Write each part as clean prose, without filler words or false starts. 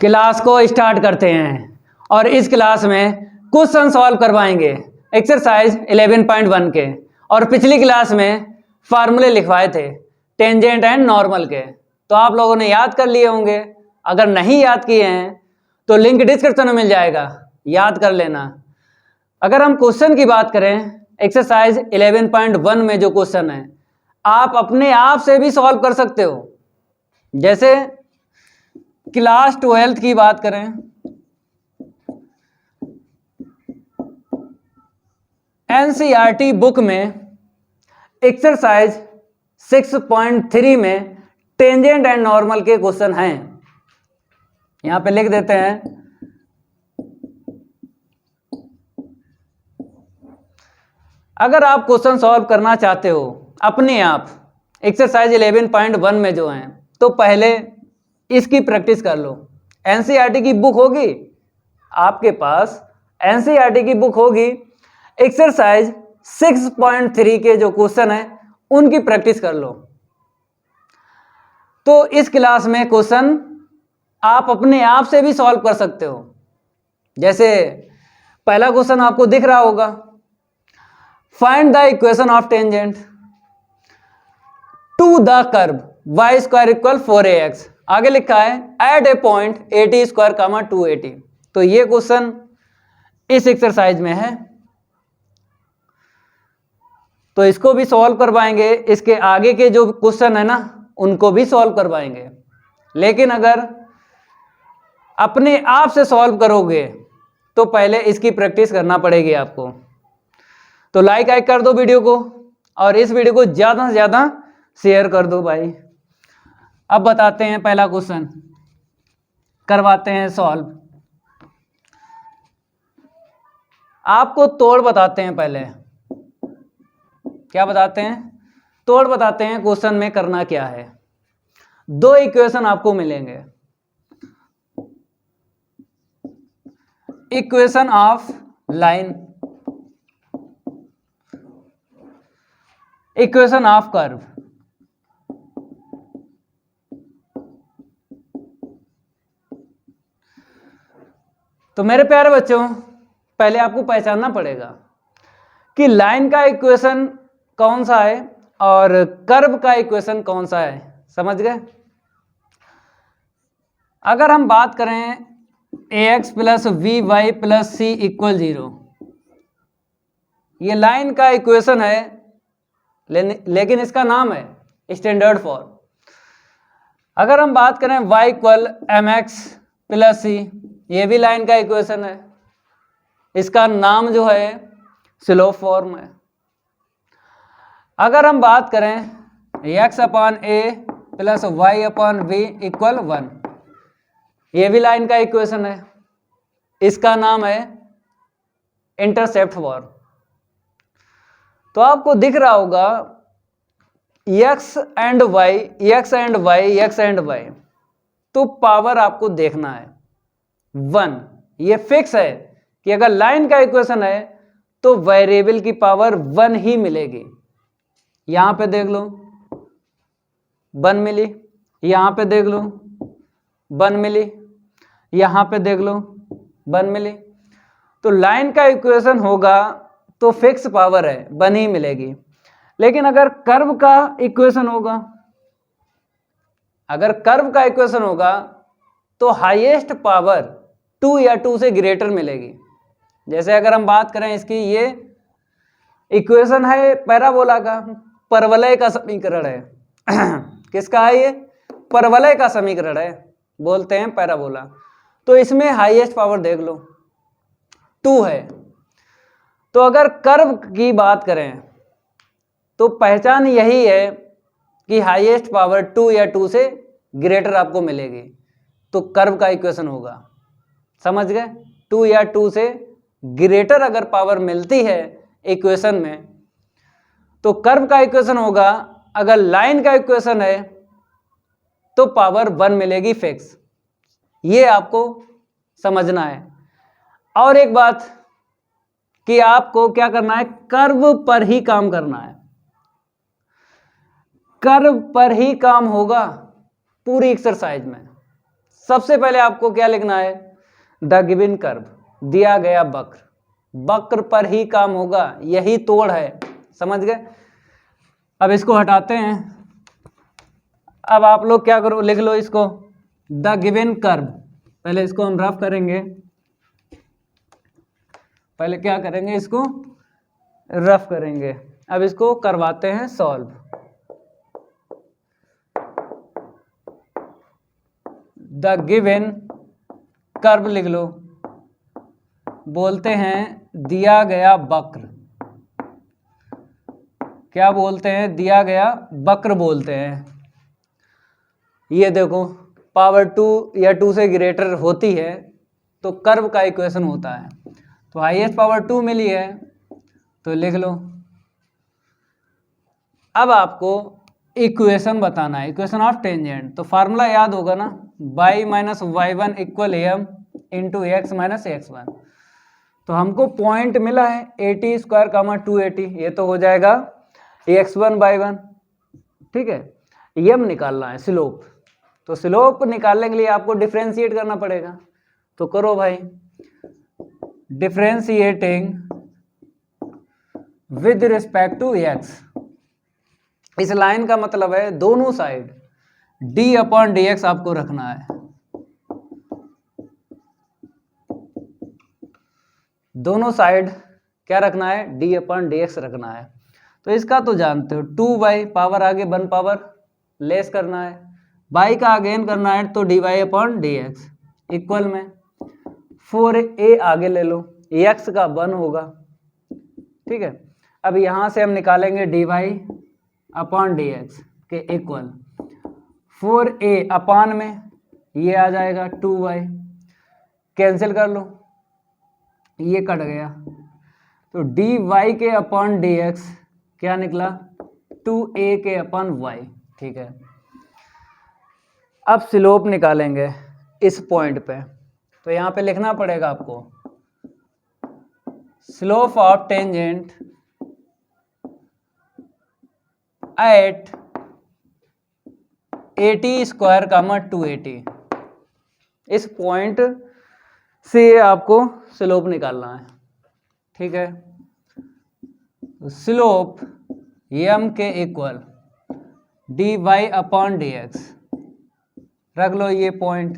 Class को start करते हैं और इस क्लास में क्वेश्चन सॉल्व करवाएंगे एक्सरसाइज 11.1 के। और पिछली क्लास में फार्मूले लिखवाए थे टेंजेंट एंड नॉर्मल के, तो आप लोगों ने याद कर लिए होंगे। अगर नहीं याद किए हैं तो लिंक डिस्क्रिप्शन में मिल जाएगा, याद कर लेना। अगर हम क्वेश्चन की बात करें, एक्सरसाइज 11.1 में जो क्वेश्चन है आप अपने आप से भी सॉल्व कर सकते हो। जैसे क्लास 12th की बात करें, एनसीईआरटी बुक में एक्सरसाइज 6.3 में टेंजेंट एंड नॉर्मल के क्वेश्चन हैं। यहां पे लिख देते हैं, अगर आप क्वेश्चन सॉल्व करना चाहते हो अपने आप एक्सरसाइज 11.1 में जो हैं, तो पहले इसकी प्रैक्टिस कर लो। एनसीईआरटी की बुक होगी आपके पास, एनसीईआरटी की बुक होगी, एक्सरसाइज 6.3 के जो क्वेश्चन है उनकी प्रैक्टिस कर लो। तो इस क्लास में क्वेश्चन आप अपने आप से भी सॉल्व कर सकते हो। जैसे पहला क्वेश्चन आपको दिख रहा होगा, find the equation of tangent to the curve y square equal 4ax। आगे लिखा है at a point 80 square comma 280। तो ये क्वेश्चन इस एक्सरसाइज में है, तो इसको भी सॉल्व करवाएंगे। इसके आगे के जो क्वेश्चन है ना उनको भी सॉल्व करवाएंगे। लेकिन अगर अपने आप से सॉल्व करोगे तो पहले इसकी प्रैक्टिस करना पड़ेगी आपको। तो लाइक कर दो वीडियो को और इस वीडियो को ज्यादा से ज्यादा शेयर कर दो भाई। अब बताते हैं, पहला क्वेश्चन करवाते हैं सॉल्व। आपको तोड़ बताते हैं, पहले क्या बताते हैं, तोड़ बताते हैं क्वेश्चन में करना क्या है। दो इक्वेशन आपको मिलेंगे, equation of line, equation of curve. तो मेरे प्यारे बच्चों, पहले आपको पहचानना पड़ेगा कि लाइन का इक्वेशन कौन सा है और कर्व का इक्वेशन कौन सा है। समझ गए? अगर हम बात करें ax plus we Y plus C equal 0, ये लाइन का इक्वेशन है, लेकिन इसका नाम है स्टैंडर्ड फॉर्म। अगर हम बात करें y equal M X plus C, ये भी लाइन का इक्वेशन है, इसका नाम जो है स्लोप फॉर्म है। अगर हम बात करें x upon A plus Y upon B equal 1, ये भी लाइन का इक्वेशन है, इसका नाम है इंटरसेप्ट फॉर्म। तो आपको दिख रहा होगा x and y, x and y, x and y, तो पावर आपको देखना है 1। ये फिक्स है कि अगर लाइन का इक्वेशन है तो वेरिएबल की पावर 1 ही मिलेगी। यहां पे देख लो 1 मिली, यहां पे देख लो 1 मिली, यहां पे देख लो 1 मिली। तो लाइन का इक्वेशन होगा तो फिक्स पावर है, 1 ही मिलेगी। लेकिन अगर कर्व का इक्वेशन होगा, अगर कर्व का इक्वेशन होगा तो हाईएस्ट पावर 2 या 2 से ग्रेटर मिलेगी। जैसे अगर हम बात करें इसकी, ये इक्वेशन है पैराबोला का, परवलय का समीकरण है। किसका है ये? परवलय का समीकरण है, बोलते हैं पैराबोला। तो इसमें हाईएस्ट पावर देख लो 2 है। तो अगर कर्व की बात करें तो पहचान यही है कि हाईएस्ट पावर 2 या 2 से ग्रेटर आपको मिलेगी, तो कर्व का इक्वेशन होगा। समझ गए? 2 या 2 से ग्रेटर अगर पावर मिलती है इक्वेशन में तो कर्व का इक्वेशन होगा। अगर लाइन का इक्वेशन है तो पावर 1 मिलेगी फिक्स। ये आपको समझना है। और एक बात कि आपको क्या करना है, कर्व पर ही काम करना है। कर्व पर ही काम होगा पूरी एक्सरसाइज में। सबसे पहले आपको क्या लिखना है, द गिवन कर्व, दिया गया वक्र, वक्र पर ही काम होगा, यही तोड़ है, समझ गए। अब इसको हटाते हैं, अब आप लोग क्या करो, लिख लो इसको, द गिवन कर्व, पहले इसको हम रफ करेंगे, पहले क्या करेंगे, इसको रफ करेंगे। अब इसको करवाते हैं सॉल्व। द गिवन कर्व लिख लो, बोलते हैं दिया गया वक्र, क्या बोलते हैं, दिया गया वक्र बोलते हैं। ये देखो पावर 2 या 2 से ग्रेटर होती है तो कर्व का इक्वेशन होता है, तो हाईएस्ट पावर 2 मिली है तो लिख लो। अब आपको इक्वेशन बताना है, इक्वेशन ऑफ टेंजेंट, तो फार्मूला याद होगा ना, y minus y1 equal M into X minus x1। तो हमको पॉइंट मिला है 80 स्क्वायर कामा 280, ये तो हो जाएगा x1 y1, ठीक है। एम निकालना है स्लोप, तो स्लोप निकालने के लिए आपको डिफरेंशिएट करना पड़ेगा, तो करो भाई, differentiating with respect to x। इस लाइन का मतलब है दोनों साइड d/dx आपको रखना है, दोनों साइड क्या रखना है, d/dx रखना है। तो इसका तो जानते हो 2y, पावर आगे 1 पावर लेस करना है, y का अगेन करना है तो dy/dx इक्वल में 4a आगे ले लो, x का 1 होगा, ठीक है। अब यहां से हम निकालेंगे dy/dx के इक्वल 4a अपान में ये आ जाएगा 2y, कैंसिल कर लो, ये कट गया, तो dy के अपॉन dx क्या निकला, 2a के अपॉन y, ठीक है। अब स्लोप निकालेंगे इस पॉइंट पे, तो यहाँ पे लिखना पड़ेगा आपको, slope of tangent at 80 square comma 280, इस पॉइंट से आपको स्लोप निकालना है, ठीक है। स्लोप m के इक्वल dy/dx रख लो, ये पॉइंट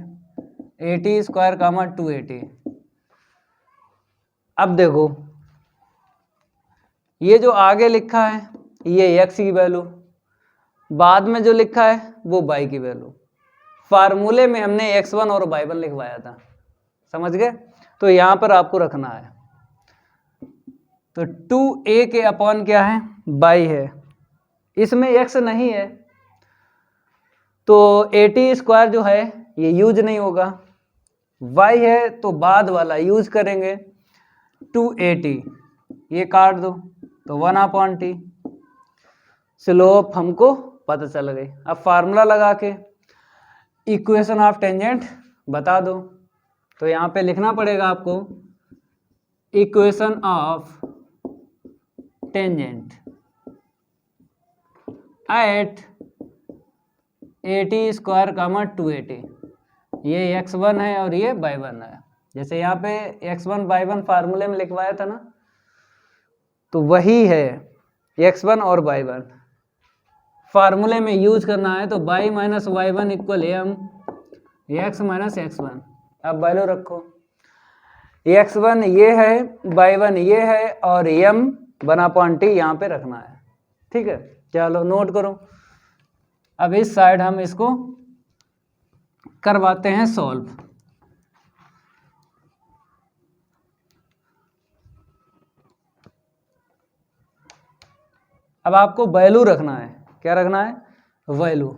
80 स्क्वायर कामा 280। अब देखो ये जो आगे लिखा है ये x की वैल्यू, बाद में जो लिखा है वो y की वैल्यू, फार्मूले में हमने x1 और y1 लिखवाया था, समझ गए। तो यहां पर आपको रखना है, तो 2a के अपॉन क्या है, y है, इसमें x नहीं है तो 80 स्क्वायर जो है ये यूज नहीं होगा, y है तो बाद वाला यूज करेंगे, 280 ये काट दो तो 1/t, स्लोप हमको पता चल गई। अब फार्मूला लगा के इक्वेशन ऑफ टेंजेंट बता दो, तो यहाँ पे लिखना पड़ेगा आपको, equation of tangent at 80 square comma 280, ये x1 है और ये y1 है, जैसे यहाँ पे x1 y1 फार्मूले में लिखवाया था ना, तो वही है x1 और y1, फार्मूले में यूज करना है, तो y minus y1 equal m x minus x1। अब वैल्यू रखो, x1 ये है, y1 ये है और m 1/t यहाँ पे रखना है, ठीक है। चलो नोट करो, अब इस साइड हम इसको करवाते हैं सॉल्व। अब आपको वैल्यू रखना है, क्या रखना है, वैल्यू,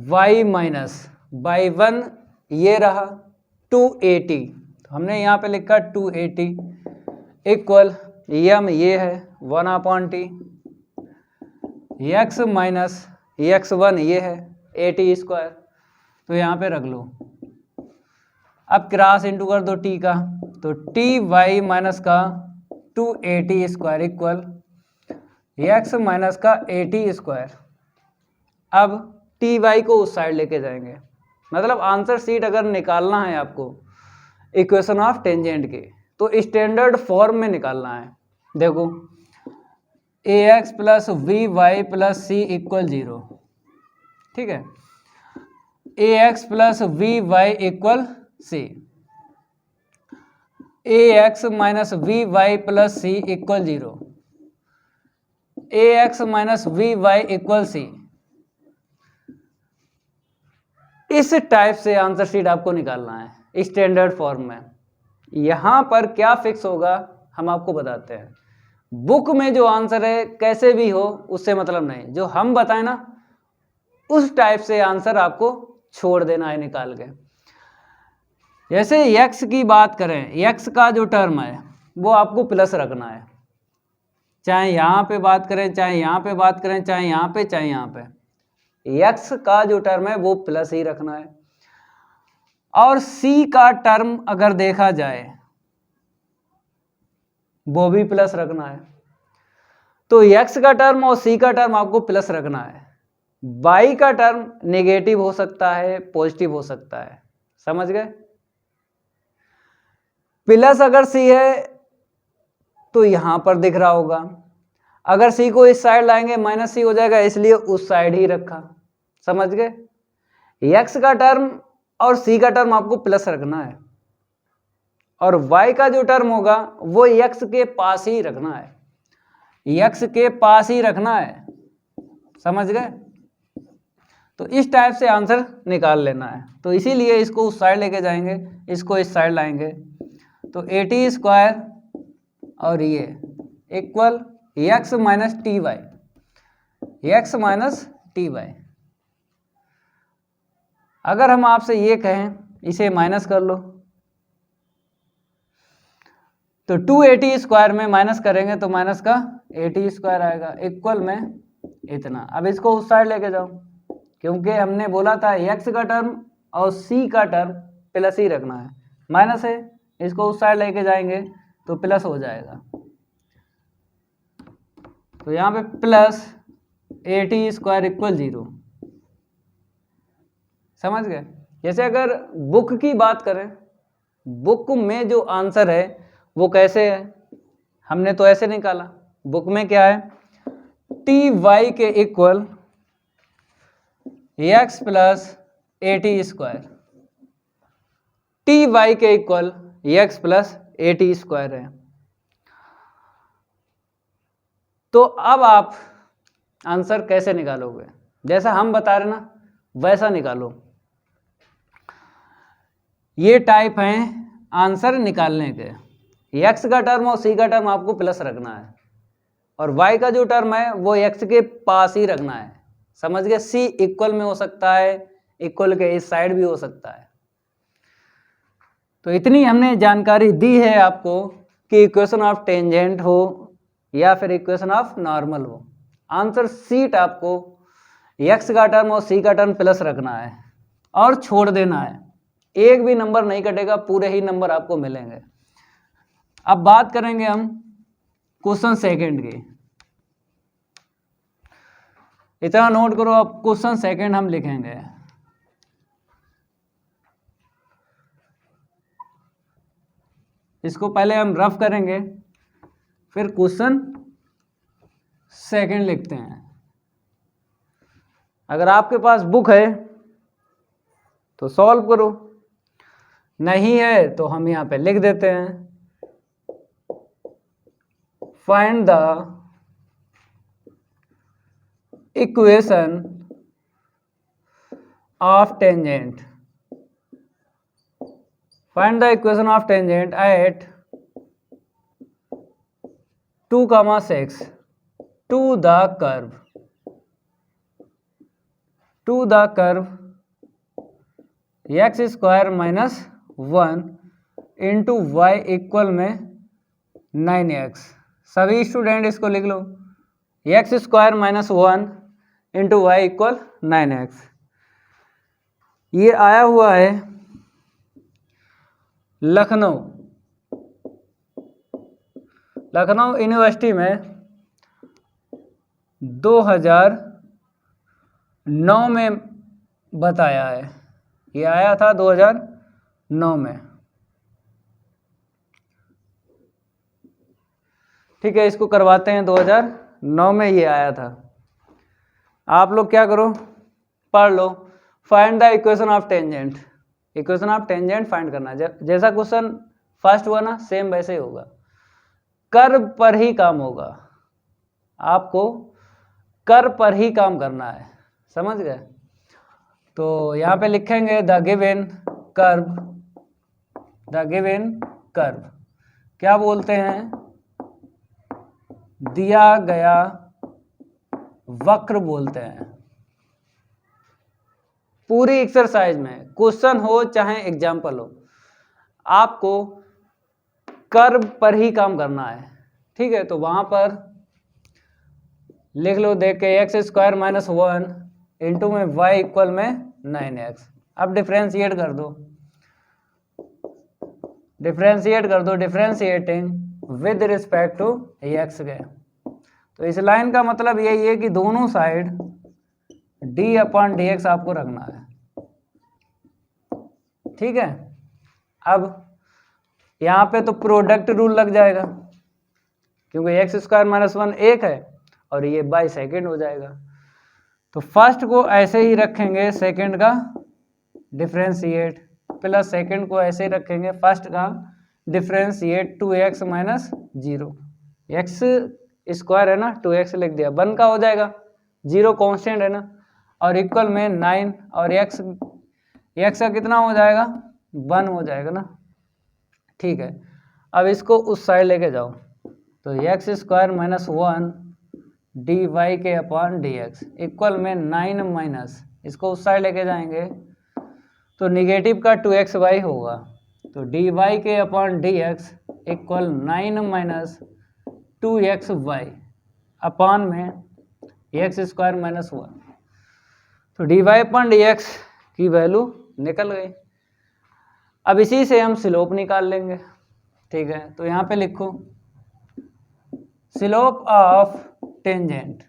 y माइनस y1 ये रहा 280, तो हमने यहाँ पे लिखा 280 इक्वल m ये है 1/t, x माइनस x1 ये है 80 स्क्वायर, तो यहाँ पे रख लो। अब क्रॉस इंटू कर दो t का, तो ty माइनस का 280 स्क्वायर इक्वल x माइनस का 80 स्क्वायर। अब ty को उस साइड लेके जाएंगे, मतलब आंसर शीट अगर निकालना है आपको इक्वेशन ऑफ टेंजेंट के तो स्टैंडर्ड फॉर्म में निकालना है। देखो ax plus we Y plus C equal 0, ठीक है, ax plus we Y equal C, ax minus V Y plus C equal 0, ax minus V Y equal C. इस type से आंसर शीट आपको निकालना है स्टैंडर्ड फॉर्म में। यहां पर क्या फिक्स होगा हम आपको बताते हैं। बुक में जो आंसर है कैसे भी हो उससे मतलब नहीं, जो हम बताएं ना उस टाइप से आंसर आपको छोड़ देना है निकाल के। जैसे x की बात करें, x का जो टर्म है वो आपको प्लस रखना है, चाहे यहाँ पे बात करें, चाहे यहाँ पे बात करें, चाहे यहाँ पे, चाहे यहाँ पे, x का जो टर्म है वो प्लस ही रखना है। और c का टर्म अगर देखा जाए वो भी प्लस रखना है। तो x का टर्म और c का टर्म आपको प्लस रखना है। y का टर्म नेगेटिव हो सकता है, पॉजिटिव हो सकता है, समझ गए। प्लस अगर c है तो यहां पर दिख रहा होगा, अगर c को इस साइड लाएंगे माइनस c हो जाएगा, इसलिए उस साइड ही रखा, समझ गए। x का टर्म और c का टर्म आपको प्लस रखना है और y का जो टर्म होगा वो x के पास ही रखना है, x के पास ही रखना है, समझ गए। तो इस टाइप से आंसर निकाल लेना है। तो इसीलिए इसको उस साइड लेके जाएंगे, इसको इस साइड लाएंगे, तो AT² और ये equal x minus T Y, X minus T Y. अगर हम आपसे ये कहें इसे माइनस कर लो तो 2AT² में माइनस करेंगे तो माइनस का AT² आएगा, इक्वल में इतना। अब इसको उस साइड लेके जाओ, क्योंकि हमने बोला था x का टर्म और c का टर्म प्लस ही रखना है, माइनस है, इसको उस साइड लेके जाएंगे तो प्लस हो जाएगा। तो यहाँ पे प्लस AT² इक्वल 0, समझ गए। जैसे अगर बुक की बात करें, बुक में जो आंसर है वो कैसे है, हमने तो ऐसे निकाला। बुक में क्या है, TY के equal x plus AT², TY के इक्वल x प्लस AT² है। तो अब आप आंसर कैसे निकालोगे, जैसा हम बता रहे ना वैसा निकालो। ये टाइप हैं आंसर निकालने के। x का टर्म और c का टर्म आपको प्लस रखना है और y का जो टर्म है वो x के पास ही रखना है, समझ गए। c इक्वल में हो सकता है, इक्वल के इस साइड भी हो सकता है। तो इतनी हमने जानकारी दी है आपको कि इक्वेशन ऑफ टेंजेंट हो या फिर इक्वेशन ऑफ नॉर्मल हो, आंसर शीट आपको x का टर्म और c का टर्म प्लस रखना है और छोड़ देना है। एक भी नंबर नहीं कटेगा, पूरे ही नंबर आपको मिलेंगे। अब बात करेंगे हम क्वेश्चन सेकंड की। इतना नोट करो, अब क्वेश्चन सेकंड हम लिखेंगे। इसको पहले हम रफ करेंगे, फिर क्वेश्चन सेकंड लिखते हैं। अगर आपके पास बुक है तो सॉल्व करो, नहीं है तो हम यहाँ पे लिख देते हैं, find the equation of tangent, find the equation of tangent at 2,6 to the curve x² minus 1 into Y equal में 9x। सभी स्टूडेंट इसको लिख लो, x² minus 1 into Y equal 9x। ये आया हुआ है लखनऊ यूनिवर्सिटी में 2009 में बताया है, ये आया था 2009 में। ठीक है, इसको करवाते हैं, 2009 में ये आया था। आप लोग क्या करो, पढ़ लो। Find the equation of tangent, equation of tangent find करना है। जैसा क्वेश्चन फर्स्ट हुआ ना, सेम वैसे ही होगा, कर्व पर ही काम होगा, आपको कर्व पर ही काम करना है, समझ गए। तो यहाँ पे लिखेंगे the given curve, the given curve क्या बोलते हैं, दिया गया वक्र बोलते हैं। पूरी एक्सरसाइज में क्वेश्चन हो चाहे एग्जाम्पल हो, आपको कर्व पर ही काम करना है। ठीक है, तो वहां पर लिख लो, देख के एक्स स्क्वायर माइनस 1 इंटू में वाई इक्वल में 9x। अब डिफ्रेंशिएट कर दो, डिफ्रेंशिएट कर दो, differentiating with respect to X के। तो इस लाइन का मतलब यही है कि दोनों side D upon D x आपको रखना है। ठीक है, अब यहाँ पे तो प्रोडक्ट रूल लग जाएगा, क्योंकि एक्स स्क्वायर माइनस 1 एक है और ये बाई सेकेंड हो जाएगा। तो फर्स्ट को ऐसे ही रखेंगे, सेकेंड का डिफ्रेंशिएट, प्लस सेकेंड को ऐसे ही रखेंगे, फर्स्ट का differentiate 2x minus 0। X square है ना, 2x लिख दिया, 1 का हो जाएगा, 0 कांस्टेंट है ना, और इक्वल में 9, और x का कितना हो जाएगा, 1 हो जाएगा ना। ठीक है, अब इसको उस साइड लेके जाओ, तो X square minus 1 D Y के अपॉन डी एक्स इक्वल में 9 माइनस, इसको उस साइड लेके जाएंगे तो निगेटिव का 2x वाई होगा, तो डी वाई के upon D X equal 9 minus 2x Y upon में एक्स स्क्वायर माइनस 1। तो D Y upon D X की वैल्यू निकल गई। अब इसी से हम स्लोप निकाल लेंगे। ठीक है, तो यहाँ पे लिखो slope of tangent,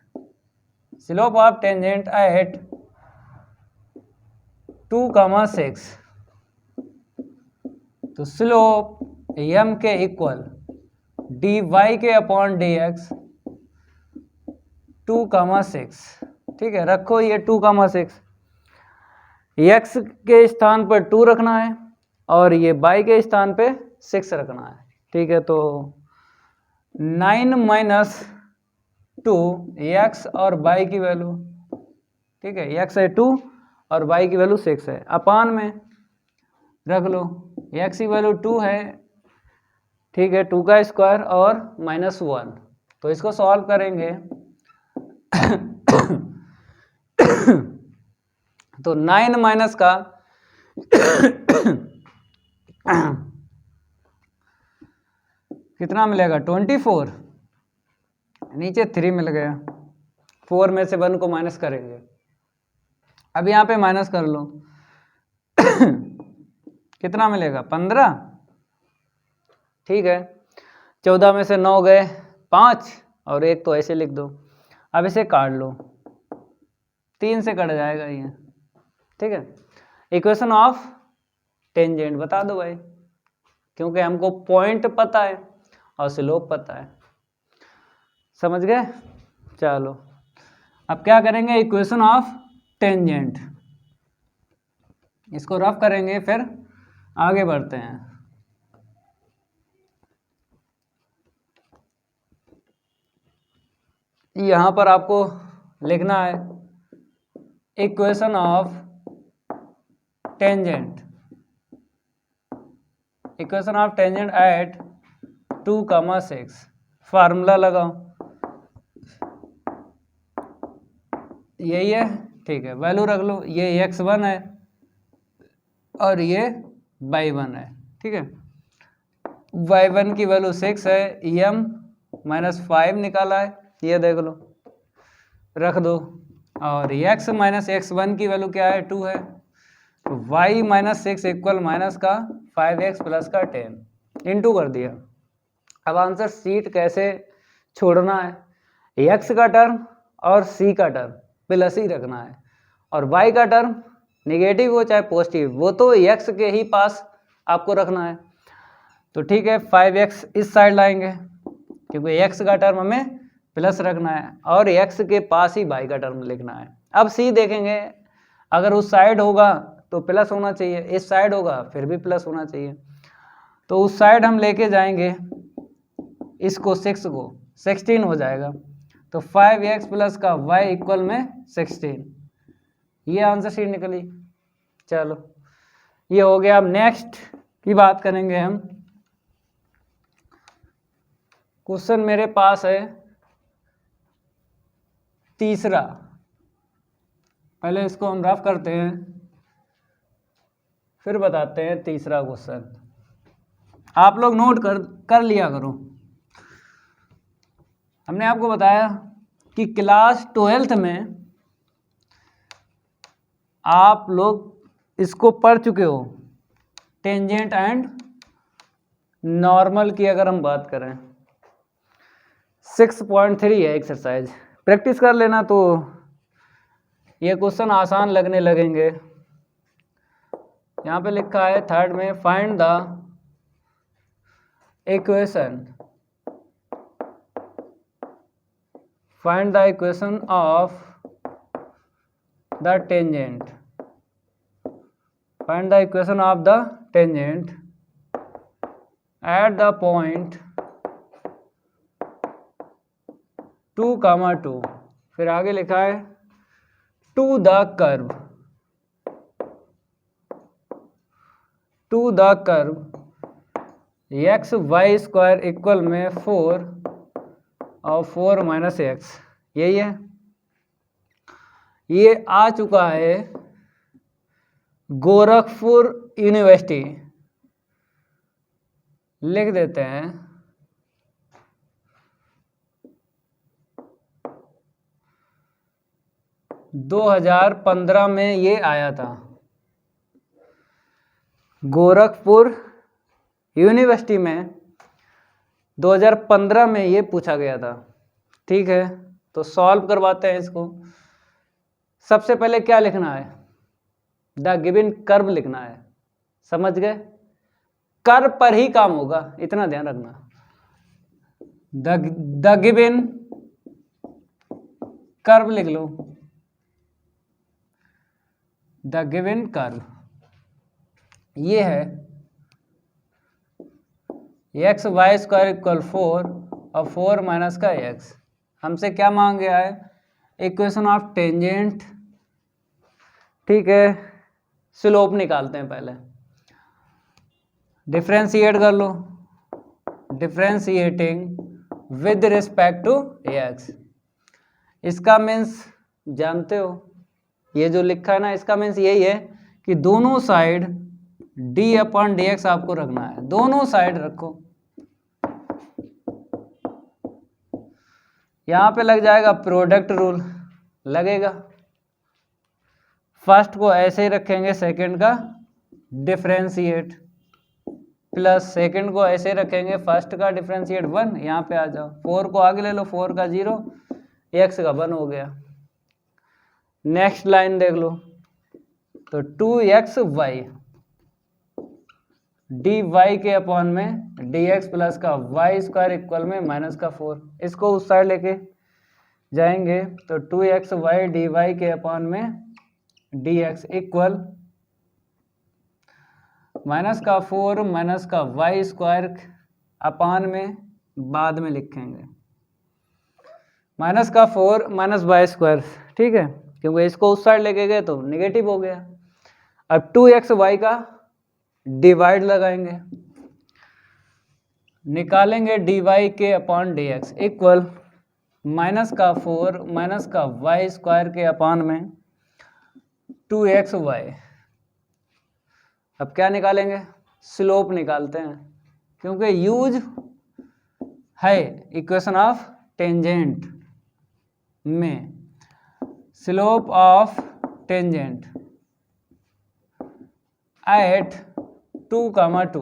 slope of tangent at 2,6। तो स्लोप एम के इक्वल डी वाई के अपॉन डी एक्स 2,6। ठीक है, रखो ये 2,6, एक्स के स्थान पर 2 रखना है और ये बाई के स्थान पे 6 रखना है। ठीक है, तो 9 माइनस 2 एक्स और बाई की वैल्यू, ठीक है, एक्स है 2 और बाई की वैल्यू 6 है, अपान में रख लो, एक्स की वैल्यू 2 है, ठीक है, 2 का स्क्वायर और माइनस 1। तो इसको सॉल्व करेंगे तो 9 माइनस का कितना मिलेगा, 24, नीचे 3 मिल गया, 4 में से 1 को माइनस करेंगे। अब यहाँ पे माइनस कर लो कितना मिलेगा, 15। ठीक है, 14 में से 9 गए, 5 और 1 तो ऐसे लिख दो। अब इसे काट लो, 3 से कट जाएगा ये। ठीक है, इक्वेशन ऑफ टेंजेंट बता दो भाई, क्योंकि हमको पॉइंट पता है और स्लोप पता है, समझ गए। चलो अब क्या करेंगे, इक्वेशन ऑफ टेंजेंट, इसको रफ करेंगे फिर आगे बढ़ते हैं। यहां पर आपको लिखना है equation of tangent, equation of tangent at 2,6। Formula लगाओ, यही है, ठीक है, वैल्यू रख लो, ये x1 है और ये y1 है। ठीक है, y1 की वैल्यू 6 है, em माइनस 5 निकाला है, ये देख लो, रख दो, और x माइनस x1 की वैल्यू क्या है, 2 है, तो y माइनस 6 इक्वल माइनस का 5x प्लस का 10 इंटू कर दिया। अब आंसर शीट कैसे छोड़ना है, x का टर्म और c का टर्म प्लस ही रखना है, और y का टर्म नेगेटिव हो चाहे पॉजिटिव, वो तो x के ही पास आपको रखना है। तो ठीक है, 5x इस साइड लाएंगे क्योंकि x का टर्म हमें प्लस रखना है और x के पास ही y का टर्म लिखना है। अब c देखेंगे, अगर उस साइड होगा तो प्लस होना चाहिए, इस साइड होगा फिर भी प्लस होना चाहिए। तो उस साइड हम लेके जाएंगे इसको 6 को, 16 हो जाएगा। तो 5x प्लस का y इक्वल में 16, ये आंसर शीट निकली। चलो ये हो गया। अब नेक्स्ट की बात करेंगे हम। क्वेश्चन मेरे पास है तीसरा, पहले इसको हम रफ करते हैं फिर बताते हैं तीसरा क्वेश्चन। आप लोग नोट कर लिया करो। हमने आपको बताया कि क्लास 12th में आप लोग इसको पढ़ चुके हो, टेंजेंट एंड नॉर्मल की अगर हम बात करें। 6.3 है एक्सरसाइज, प्रैक्टिस कर लेना तो ये क्वेश्चन आसान लगने लगेंगे। यहाँ पे लिखा है थर्ड में, find the equation of the tangent, find the equation of the tangent at the point 2, 2, फिर आगे लिखा है to the curve x y square equal में 4 और 4 माइनस एक्स, यही है। ये आ चुका है गोरखपुर यूनिवर्सिटी, लिख देते हैं 2015 में ये आया था। गोरखपुर यूनिवर्सिटी में 2015 में ये पूछा गया था। ठीक है, तो सॉल्व करवाते हैं इसको। सबसे पहले क्या लिखना है, द गिवन कर्व लिखना है। समझ गए, कर्व पर ही काम होगा, इतना ध्यान रखना। द गिवन कर्व लिख लो, द गिवन कर्व ये है एक्स वाई स्क्वायर इक्वल 4 और 4 माइनस का एक्स। हमसे क्या मांग गया है, इक्वेशन ऑफ टेंजेंट। ठीक है, स्लोप निकालते हैं पहले, डिफरेंशिएट कर लो, differentiating with respect to X. इसका मीन्स जानते हो, ये जो लिखा है ना, इसका मीन्स यही है कि दोनों साइड d/dx आपको रखना है, दोनों साइड रखो। यहां पे लग जाएगा प्रोडक्ट रूल, लगेगा। फर्स्ट को ऐसे ही रखेंगे, सेकंड का डिफरेंशिएट, प्लस सेकंड को ऐसे रखेंगे, फर्स्ट का डिफरेंशिएट 1। यहाँ पे आ जाओ, 4 को आगे ले लो, 4 का 0, x का 1 हो गया। नेक्स्ट लाइन देख लो, तो 2xy dy के अपॉन में dx प्लस का y स्क्वायर इक्वल में माइनस का 4। इसको उस साइड लेके जाएंगे तो 2xy dy के अपॉन में dx इक्वल माइनस का 4 माइनस का y स्क्वायर अपॉन में बाद में लिखेंगे माइनस का 4 माइनस y स्क्वायर। ठीक है, क्योंकि इसको उस साइड लेके गए तो नेगेटिव हो गया। अब 2xy का डिवाइड लगाएंगे, निकालेंगे dy के अपॉन dx इक्वल माइनस का 4 माइनस का y स्क्वायर के अपॉन में 2xy। अब क्या निकालेंगे, स्लोप निकालते हैं, क्योंकि यूज है इक्वेशन ऑफ टेंजेंट में स्लोप ऑफ टेंजेंट एट 2, 2।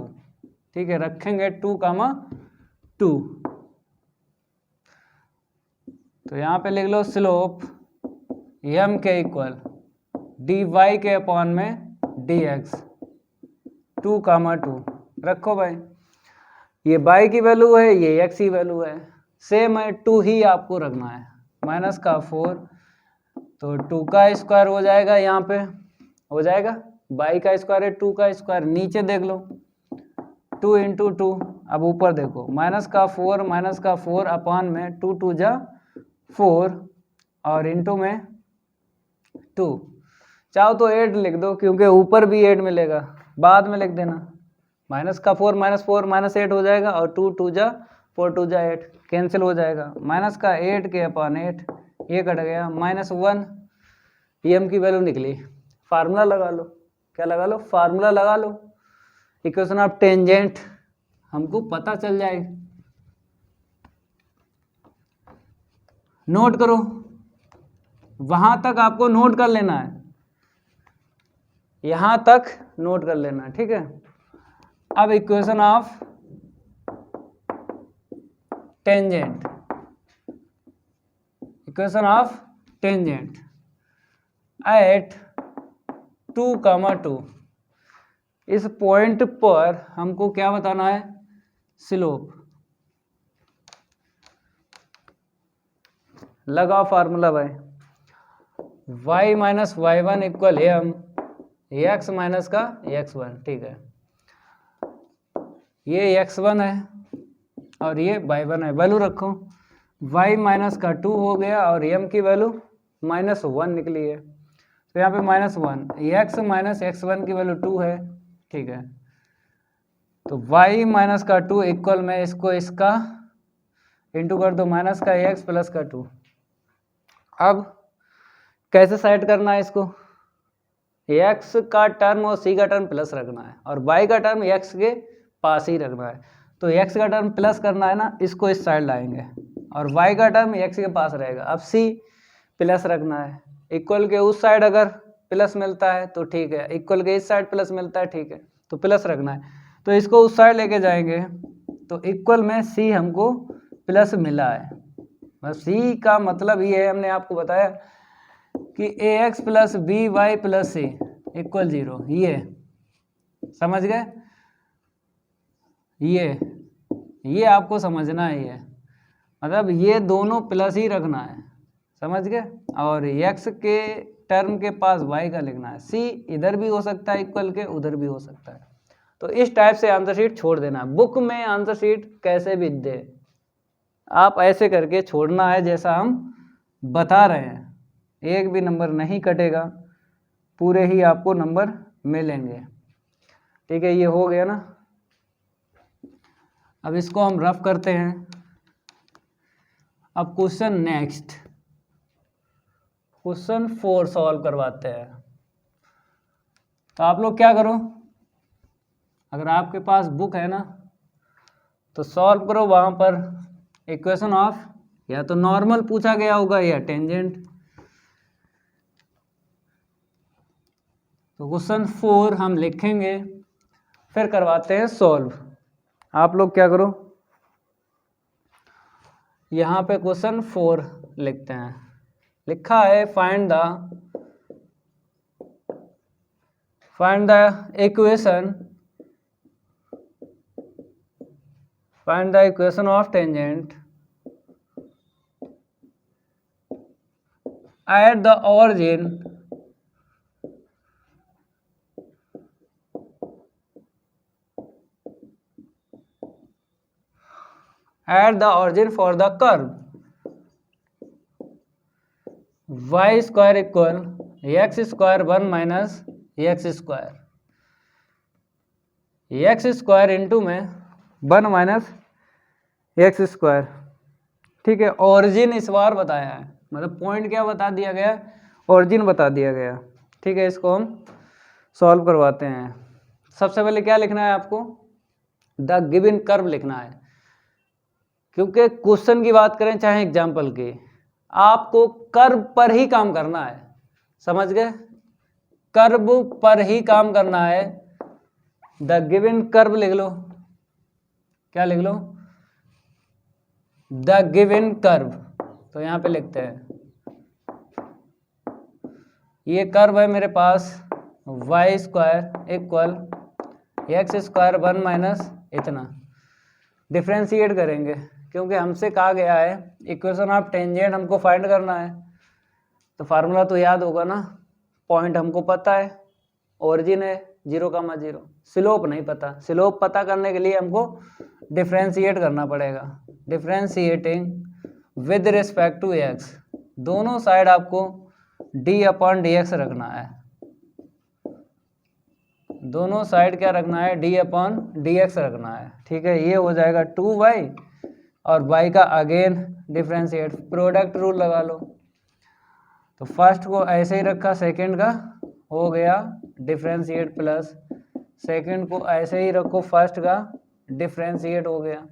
ठीक है, रखेंगे 2, 2। तो यहाँ पे लिख लो स्लोप m के इक्वल डी वाई के अपॉन में डी एक्स 2, 2 रखो भाई। ये y की वैल्यू है, ये x की वैल्यू है, सेम है, 2 ही आपको रखना है। माइनस का 4 तो 2 का स्क्वायर हो जाएगा, यहाँ पे हो जाएगा y का स्क्वायर है 2 का स्क्वायर, नीचे देख लो 2 इंटू 2, अब ऊपर देखो माइनस का 4 अपॉन में 2 2 जा 4 और इंटू में 2, चाहो तो 8 लिख दो क्योंकि ऊपर भी 8 मिलेगा, बाद में लिख देना। माइनस का 4 माइनस 8 हो जाएगा और 2 2 जा 4 2 जा 8 कैंसिल हो जाएगा। माइनस का 8 के अपॉन 8 ये कट गया, -1 ये m की वैल्यू निकली। फार्मूला लगा लो, क्या लगा लो, फार्मूला लगा लो, इक्वेशन ऑफ टेंजेंट हमको पता चल जाएगा। नोट करो, वहां तक आपको नोट कर लेना है, यहां तक नोट कर लेना है, ठीक है। अब equation of tangent, equation of tangent eight 2, 2 इस पॉइंट पर हमको क्या बताना है, स्लोप। लगाओ फार्मूला भाई, y minus y1 equal m x minus का x1, ठीक है। ये x1 है और ये y1 है, वैल्यू रखो, y माइनस का 2 हो गया और m की वैल्यू -1 निकली है, तो यहाँ पे -1, x माइनस x1 की वैल्यू 2 है, ठीक है। तो y माइनस का 2 इक्वल में इसको इसका इंटू कर दो, माइनस का x प्लस का 2। अब कैसे सेट करना है इसको, x का टर्म और c का टर्म प्लस रखना है और y का टर्म x के पास ही रखना है। तो x का टर्म प्लस करना है ना, इसको इस साइड लाएंगे और y का टर्म x के पास रहेगा। अब c प्लस रखना है, इक्वल के उस साइड अगर प्लस मिलता है तो ठीक है, इक्वल के इस साइड प्लस मिलता है, ठीक है, तो प्लस रखना है। तो इसको उस साइड लेके जाएंगे तो इक्वल में c हमको प्लस मिला है, बस c का मतलब ये है, हमने आपको बताया कि ax plus B Y plus C equal 0, ये समझ गए, ये आपको समझना है, ये मतलब ये दोनों प्लस ही रखना है, समझ गए। और x के टर्म के पास y का लिखना है, c इधर भी हो सकता है इक्वल के, उधर भी हो सकता है। तो इस टाइप से आंसर शीट छोड़ देना। बुक में आंसर शीट कैसे भी दे, आप ऐसे करके छोड़ना है जैसा हम बता रहे हैं, एक भी नंबर नहीं कटेगा, पूरे ही आपको नंबर मिलेंगे, ठीक है। ये हो गया ना, अब इसको हम रफ करते हैं। अब क्वेश्चन नेक्स्ट, क्वेश्चन 4 सॉल्व करवाते हैं। तो आप लोग क्या करो, अगर आपके पास बुक है ना तो सॉल्व करो, वहां पर इक्वेशन ऑफ या तो नॉर्मल पूछा गया होगा या टेंजेंट। तो क्वेश्चन 4 हम लिखेंगे, फिर करवाते हैं सॉल्व। आप लोग क्या करो, यहाँ पे क्वेश्चन 4 लिखते हैं, लिखा है find the equation of tangent at the origin for the curve y square equal x square 1 minus x square, x square into में 1 माइनस एक्स स्क्वायर, ठीक है। ओरिजिन इस बार बताया है, मतलब पॉइंट क्या बता दिया गया, ओरिजिन बता दिया गया, ठीक है। इसको हम सॉल्व करवाते हैं। सबसे पहले क्या लिखना है आपको, द गिवन कर्व लिखना है, क्योंकि क्वेश्चन की बात करें चाहे एग्जाम्पल की, आपको कर्व पर ही काम करना है, समझ गए, कर्व पर ही काम करना है। द गिवन कर्व लिख लो, क्या लिख लो, द गिवन कर्व, तो यहां पे लिखते हैं ये कर्व है मेरे पास Y square equal X square 1 minus इतना। डिफ्रेंशिएट करेंगे क्योंकि हमसे कहा गया है इक्वेशन ऑफ टेंजेंट हमको फाइंड करना है, तो फार्मूला तो याद होगा ना। पॉइंट हमको पता है, ओरिजिन है 0,0, स्लोप नहीं पता। स्लोप पता करने के लिए हमको डिफ्रेंशिएट करना पड़ेगा। Differentiating with respect to X, दोनों साइड आपको d/dx रखना है। दोनों साइड क्या रखना है, d/dx रखना है। ठीक है, ये हो जाएगा 2y और y का अगेन डिफ्रेंशिएट, प्रोडक्ट रूल लगा लो। तो फर्स्ट को ऐसे ही रखा, सेकंड का हो गया डिफ्रेंशिएट प्लस, सेकंड को ऐसे ही रखो, फर्स्ट का डिफ्रेंशिएट हो गया।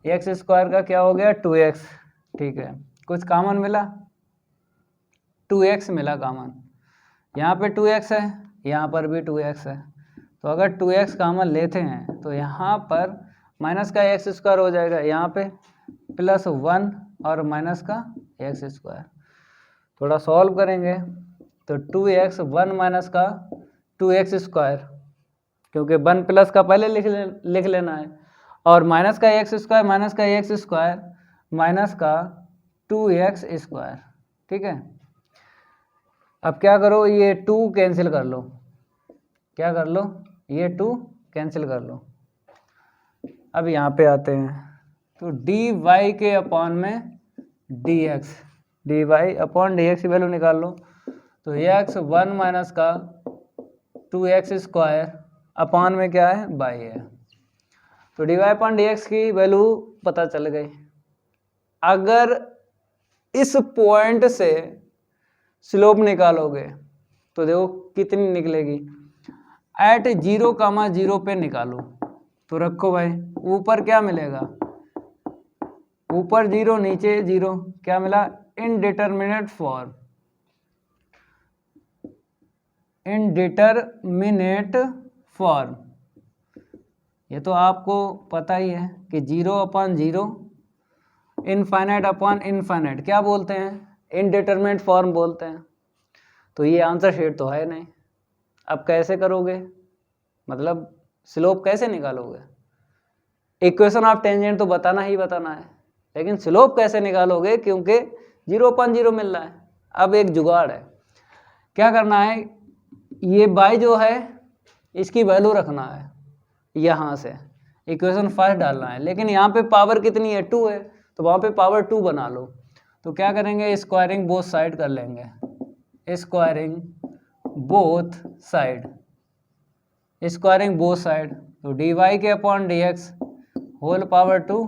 एक्स स्क्वायर का क्या हो गया 2x। ठीक है, कुछ कॉमन मिला, 2x मिला कॉमन। यहाँ पे 2x है, यहाँ पर भी 2x है, तो अगर 2x कॉमन लेते हैं तो यहाँ पर माइनस का एक्स स्क्वायर हो जाएगा, यहाँ पे प्लस 1 और माइनस का एक्स स्क्वायर। थोड़ा सॉल्व करेंगे तो 2x 1 माइनस का 2x स्क्वायर, क्योंकि 1 प्लस का पहले लिख लेना है, और माइनस का एक्स स्क्वायर माइनस का एक्स स्क्वायर माइनस का 2x स्क्वायर। ठीक है, अब क्या करो, ये 2 कैंसिल कर लो, क्या कर लो, ये 2 कैंसिल कर लो। अब यहाँ पे आते हैं तो dy के अपॉन में dx, dy/dx की वैल्यू निकाल लो। तो x 1 माइनस का 2x स्क्वायर अपॉन में क्या है, y है। तो dy/dx की वैल्यू पता चल गई। अगर इस पॉइंट से स्लोप निकालोगे तो देखो कितनी निकलेगी, एट 0,0 पे निकालो। तो रखो भाई, ऊपर क्या मिलेगा, ऊपर 0 नीचे 0, क्या मिला, इनडिटरमिनेट फॉर्म। इनडिटरमिनेट फॉर्म, ये तो आपको पता ही है कि 0/0 इनफाइनाइट/इनफाइनाइट क्या बोलते हैं, इनडिटरमिनेट फॉर्म बोलते हैं। तो ये आंसर शीट तो है नहीं। अब कैसे करोगे, मतलब स्लोप कैसे निकालोगे, इक्वेशन ऑफ टेंजेंट तो बताना ही बताना है, लेकिन स्लोप कैसे निकालोगे, क्योंकि 0/0 मिल रहा है। अब एक जुगाड़ है, क्या करना है, ये y जो है इसकी वैल्यू रखना है, यहाँ से इक्वेशन फर्स्ट डालना है, लेकिन यहाँ पे पावर कितनी है, 2 है, तो वहाँ पे पावर 2 बना लो। तो क्या करेंगे, स्क्वायरिंग बोथ साइड कर लेंगे, squaring both side, squaring both side. तो dy के upon dx whole power 2,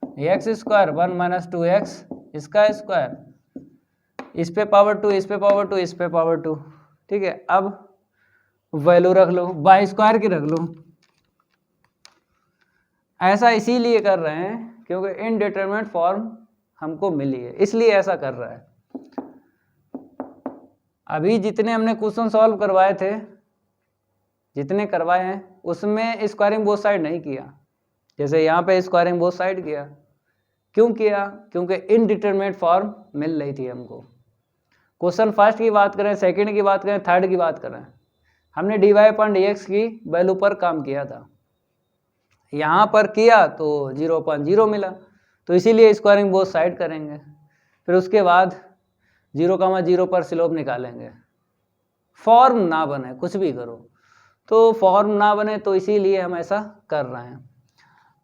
X square 1 minus 2x इसका स्क्वायर, इस पे पावर 2, इस पे पावर 2, इस पे पावर 2। ठीक है, अब वैल्यू रख लो, y स्क्वायर की रख लो। ऐसा इसीलिए कर रहे हैं क्योंकि इनडिटरमिनेट फॉर्म हमको मिली है, इसलिए ऐसा कर रहा है। अभी जितने हमने क्वेश्चन सॉल्व करवाए थे, जितने करवाए हैं, उसमें स्क्वायरिंग बोथ साइड नहीं किया, जैसे यहाँ पे स्क्वायरिंग बोथ साइड किया। क्यों किया, क्योंकि इनडिटरमिनेट फॉर्म मिल रही थी हमको। क्वेश्चन फर्स्ट की बात करें, सेकंड की बात करें, थर्ड की बात करें, हमने dy/dx की वैल्यू पर काम किया था, यहाँ पर किया तो 0/0 मिला, तो इसीलिए स्क्वायरिंग बोथ साइड करेंगे। फिर उसके बाद 0,0 पर स्लोप निकालेंगे। फॉर्म ना बने, कुछ भी करो तो फॉर्म ना बने, तो इसीलिए हम ऐसा कर रहे हैं।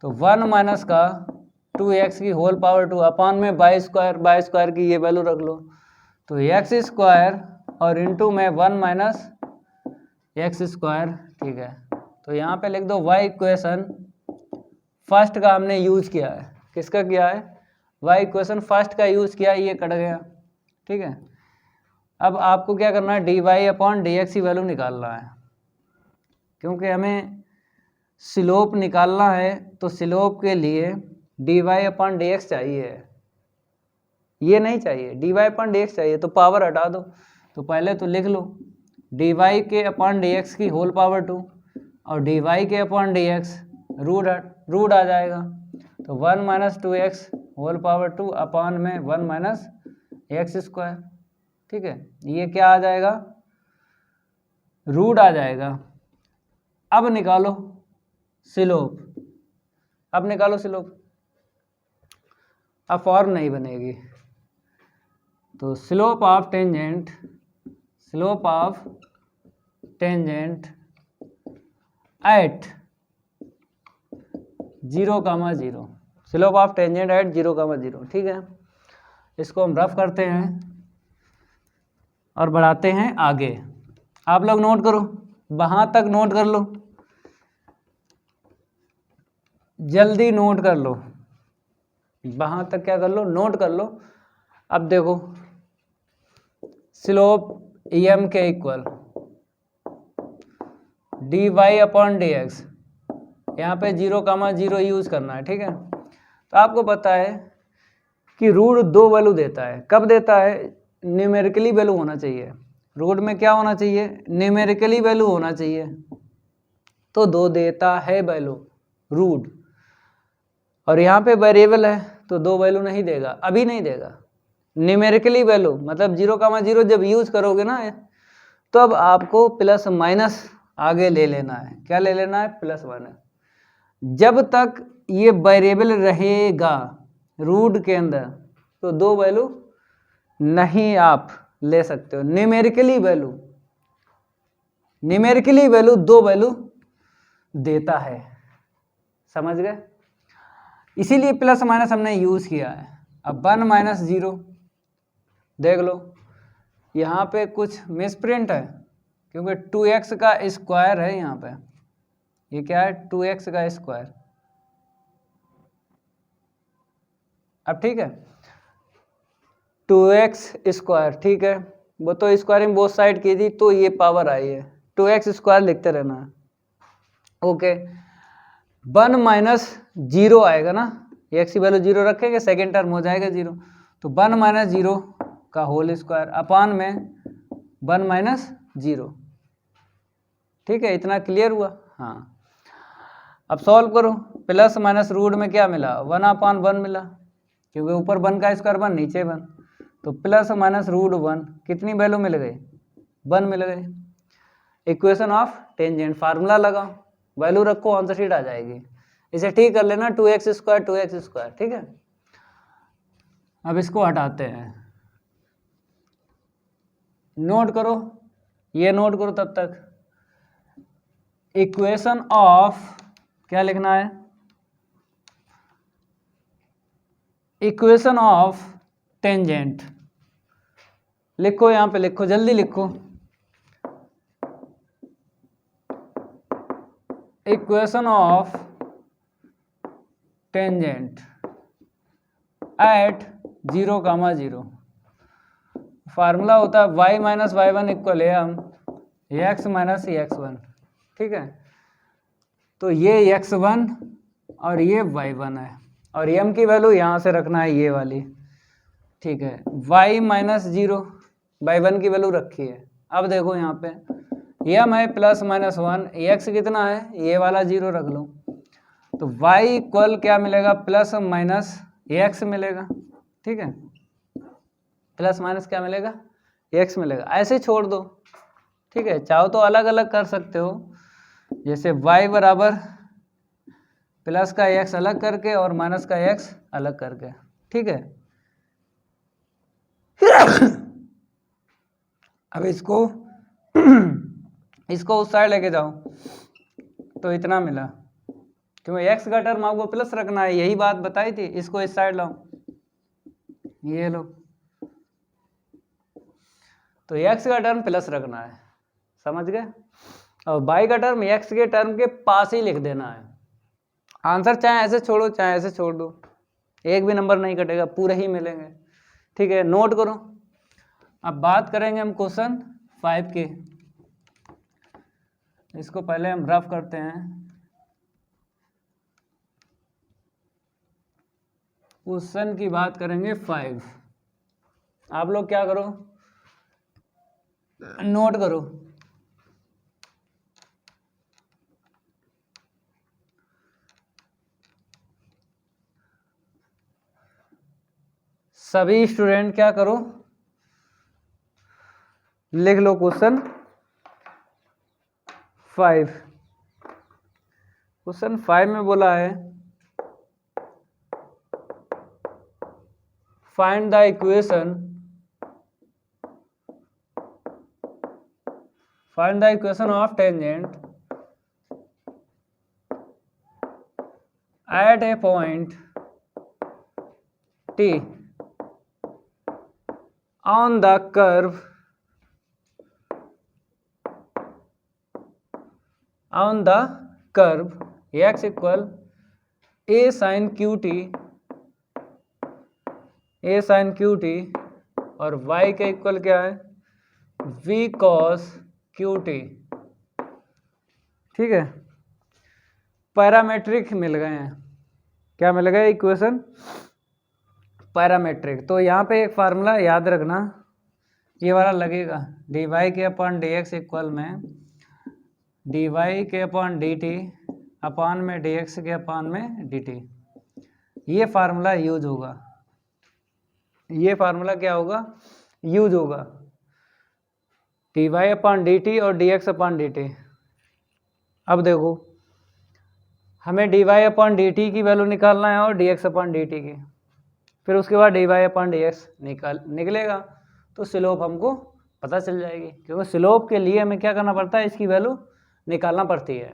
तो 1 माइनस का 2x की होल पावर 2 अपॉन में y स्क्वायर की ये वैल्यू रख लो। तो x स्क्वायर और इंटू में 1 माइनस एक्स स्क्वायर। ठीक है, तो यहाँ पे लिख दो y इक्वेशन फर्स्ट का हमने यूज किया है, किसका किया है, y इक्वेशन फर्स्ट का यूज किया, ये कट गया। ठीक है, अब आपको क्या करना है, dy/dx की वैल्यू निकालना है, क्योंकि हमें स्लोप निकालना है, तो स्लोप के लिए dy/dx चाहिए, ये नहीं चाहिए, dy/dx चाहिए। तो पावर हटा दो, तो पहले तो लिख लो dy के अपॉन dx की होल पावर 2 और dy के अपॉन dx रूट आ जाएगा। तो 1 minus 2x whole power 2 upon में 1 माइनस एक्स स्क्वायर। ठीक है, ये क्या आ जाएगा, रूट आ जाएगा। अब निकालो स्लोप, अब निकालो स्लोप, अब फॉर्म नहीं बनेगी। तो slope of tangent, slope of tangent eight 0,0, slope of tangent eight 0,0, ठीक है। इसको हम रफ करते हैं और बढ़ाते हैं आगे। आप लोग नोट करो, वहां तक नोट कर लो, जल्दी नोट कर लो, वहां तक क्या कर लो, नोट कर लो। अब देखो स्लोप em के इक्वल dy अपॉन dx, यहाँ पे 0,0 यूज करना है, ठीक है। तो आपको पता है कि रूट 2 वैल्यू देता है। कब देता है, न्यूमेरिकली वैल्यू होना चाहिए, रूट में क्या होना चाहिए, न्यूमेरिकली वैल्यू होना चाहिए। तो 2 देता है वैल्यू रूट, और यहाँ पे वेरिएबल है तो 2 वैल्यू नहीं देगा, अभी नहीं देगा। न्यूमेरिकली वैल्यू मतलब 0,0 जब यूज करोगे ना, तो अब आपको प्लस माइनस आगे ले लेना है। क्या ले लेना है, प्लस माइनस। जब तक ये वेरिएबल रहेगा रूट के अंदर तो 2 वैल्यू नहीं आप ले सकते हो। Numerically value, numerically value 2 value देता है, समझ गए। इसीलिए प्लस माइनस हमने यूज किया है। अब 1 - 0 देख लो, यहाँ पे कुछ मिसप्रिंट है क्योंकि 2x का स्क्वायर है यहाँ पे। ये क्या है, 2x का स्क्वायर। अब ठीक है, 2x स्क्वायर, ठीक है, वो तो स्क्वायरिंग बोथ साइड की थी तो ये पावर आई है, 2x स्क्वायर लिखते रहना है। ओके, 1 - 0 आएगा ना, x की वैल्यू 0 रखेंगे, सेकेंड टर्म हो जाएगा 0, तो 1 - 0 का होल स्क्वायर अपान में 1 - 0, ठीक है। इतना क्लियर हुआ, हाँ। अब सॉल्व करो, प्लस माइनस रूट में क्या मिला, 1/1 मिला, क्योंकि ऊपर 1 का स्क्वायर 1, नीचे 1, तो प्लस माइनस रूट 1, कितनी वैल्यू मिल गई, 1 मिल गई। इक्वेशन ऑफ टेंजेंट, फार्मूला लगाओ, वैल्यू रखो, आंसर शीट आ जाएगी। इसे ठीक कर लेना, 2x स्क्वायर 2x स्क्वायर, ठीक है। अब इसको हटाते हैं, नोट करो, ये नोट करो तब तक। इक्वेशन ऑफ, क्या लिखना है, इक्वेशन ऑफ टेंजेंट लिखो, यहां पे लिखो, जल्दी लिखो। Equation of tangent eight 0,0, formula होता है y - y1 equal m x - x1, ठीक है। तो ये x1 और ये y1 है, और m की वैल्यू यहाँ से रखना है, ये वाली, ठीक है। y - 0, y1 की वैल्यू रखी है। अब देखो यहाँ पे m है प्लस माइनस 1, x कितना है, ये वाला 0 रख लो, तो y इक्वल क्या मिलेगा, प्लस माइनस x मिलेगा, ठीक है। प्लस माइनस क्या मिलेगा, x मिलेगा। ऐसे छोड़ दो, ठीक है, चाहो तो अलग अलग कर सकते हो, जैसे y बराबर प्लस का x अलग करके और माइनस का x अलग करके, ठीक है। अब इसको इसको उस साइड लेके जाओ, तो इतना मिला, क्योंकि x का टर्म आपको प्लस रखना है, यही बात बताई थी। इसको इस साइड लाओ, ये लो, तो x का टर्म प्लस रखना है, समझ गए। और y का टर्म x के टर्म के पास ही लिख देना है। आंसर चाहे ऐसे छोड़ो चाहे ऐसे छोड़ दो, एक भी नंबर नहीं कटेगा, पूरे ही मिलेंगे, ठीक है। नोट करो। अब बात करेंगे हम क्वेश्चन 5 के, इसको पहले हम रफ करते हैं। क्वेश्चन की बात करेंगे 5, आप लोग क्या करो, नोट करो। सभी स्टूडेंट क्या करो, लिख लो क्वेश्चन 5। क्वेश्चन 5 में बोला है find the equation of tangent at a point t on the curve x equal a sin qt और y के इक्वल क्या है v cos qt। ठीक है, पैरामेट्रिक मिल गए हैं। क्या मिल गए इक्वेशन पैरामेट्रिक। तो यहाँ पे एक फार्मूला याद रखना, ये वाला लगेगा dy के अपॉन dx इक्वल में dy के अपॉन dt अपॉन में dx के अपॉन में dt। ये फार्मूला यूज होगा, ये फार्मूला क्या होगा यूज होगा, dy अपॉन dt और dx अपॉन dt। अब देखो हमें dy अपॉन dt की वैल्यू निकालना है और dx अपॉन dt की, फिर उसके बाद dy अपॉन dx निकलेगा तो स्लोप हमको पता चल जाएगी, क्योंकि स्लोप के लिए हमें क्या करना पड़ता है, इसकी वैल्यू निकालना पड़ती है।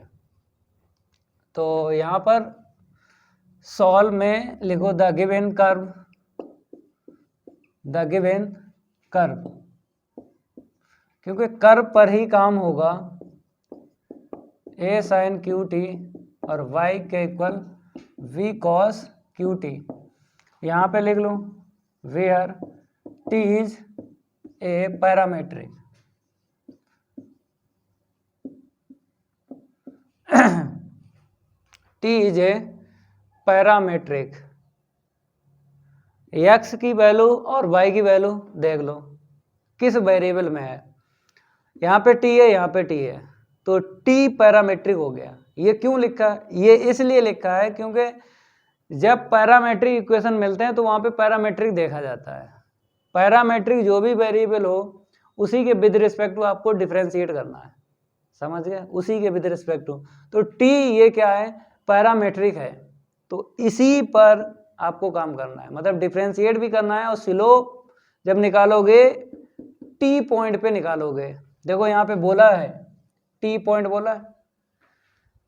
तो यहाँ पर सॉल्व में लिखो द गिवन कर्व, क्योंकि कर्व पर ही काम होगा। a sin qt और y के इक्वल v cos qt। यहाँ पे लिख लो where t is a parametric. t is a parametric. x की वैल्यू और y की वैल्यू देख लो किस वेरिएबल में है, यहाँ पे t है, यहाँ पे t है, तो t पैरामेट्रिक हो गया। ये क्यों लिखा, ये इसलिए लिखा है क्योंकि जब पैरामेट्रिक इक्वेशन मिलते हैं तो वहाँ पे पैरामेट्रिक देखा जाता है। पैरामेट्रिक जो भी वेरिएबल हो उसी के विद रिस्पेक्ट टू आपको डिफरेंशिएट करना है, समझ गए, उसी के विद रिस्पेक्ट टू। तो t ये क्या है पैरामेट्रिक है, तो इसी पर आपको काम करना है, मतलब डिफरेंशिएट भी करना है और स्लोप जब निकालोगे t पॉइंट पे निकालोगे। देखो यहाँ पे बोला है t पॉइंट बोला है,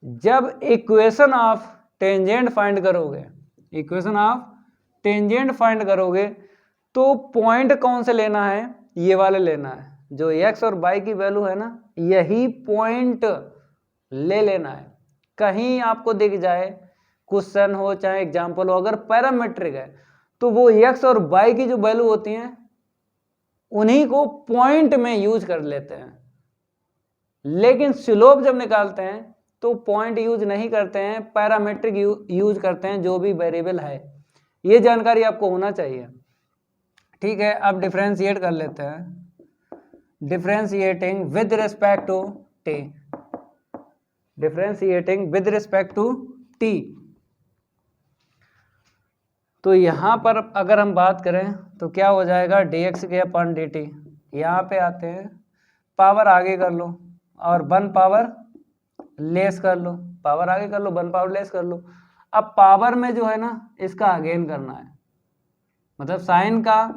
जब इक्वेशन ऑफ टेंजेंट फाइंड करोगे तो पॉइंट कौन से लेना है, ये वाले लेना है, जो x और y की वैल्यू है ना यही पॉइंट ले लेना है। कहीं आपको दिख जाए क्वेश्चन हो चाहे एग्जाम्पल हो, अगर पैरामेट्रिक है तो वो x और y की जो वैल्यू होती हैं उन्हीं को पॉइंट में यूज कर लेते हैं, लेकिन स्लोप जब निकालते हैं तो पॉइंट यूज नहीं करते हैं, पैरामेट्रिक यूज करते हैं जो भी वेरिएबल है। ये जानकारी आपको होना चाहिए। ठीक है, अब डिफरेंशिएट कर लेते हैं, differentiating with respect to t, differentiating with respect to t। तो यहाँ पर अगर हम बात करें तो क्या हो जाएगा dx के अपॉन dt। यहाँ पे आते हैं पावर आगे कर लो और 1 पावर लेस कर लो, पावर आगे कर लो 1 पावर लेस कर लो। अब पावर में जो है ना इसका अगेन करना है, मतलब साइन का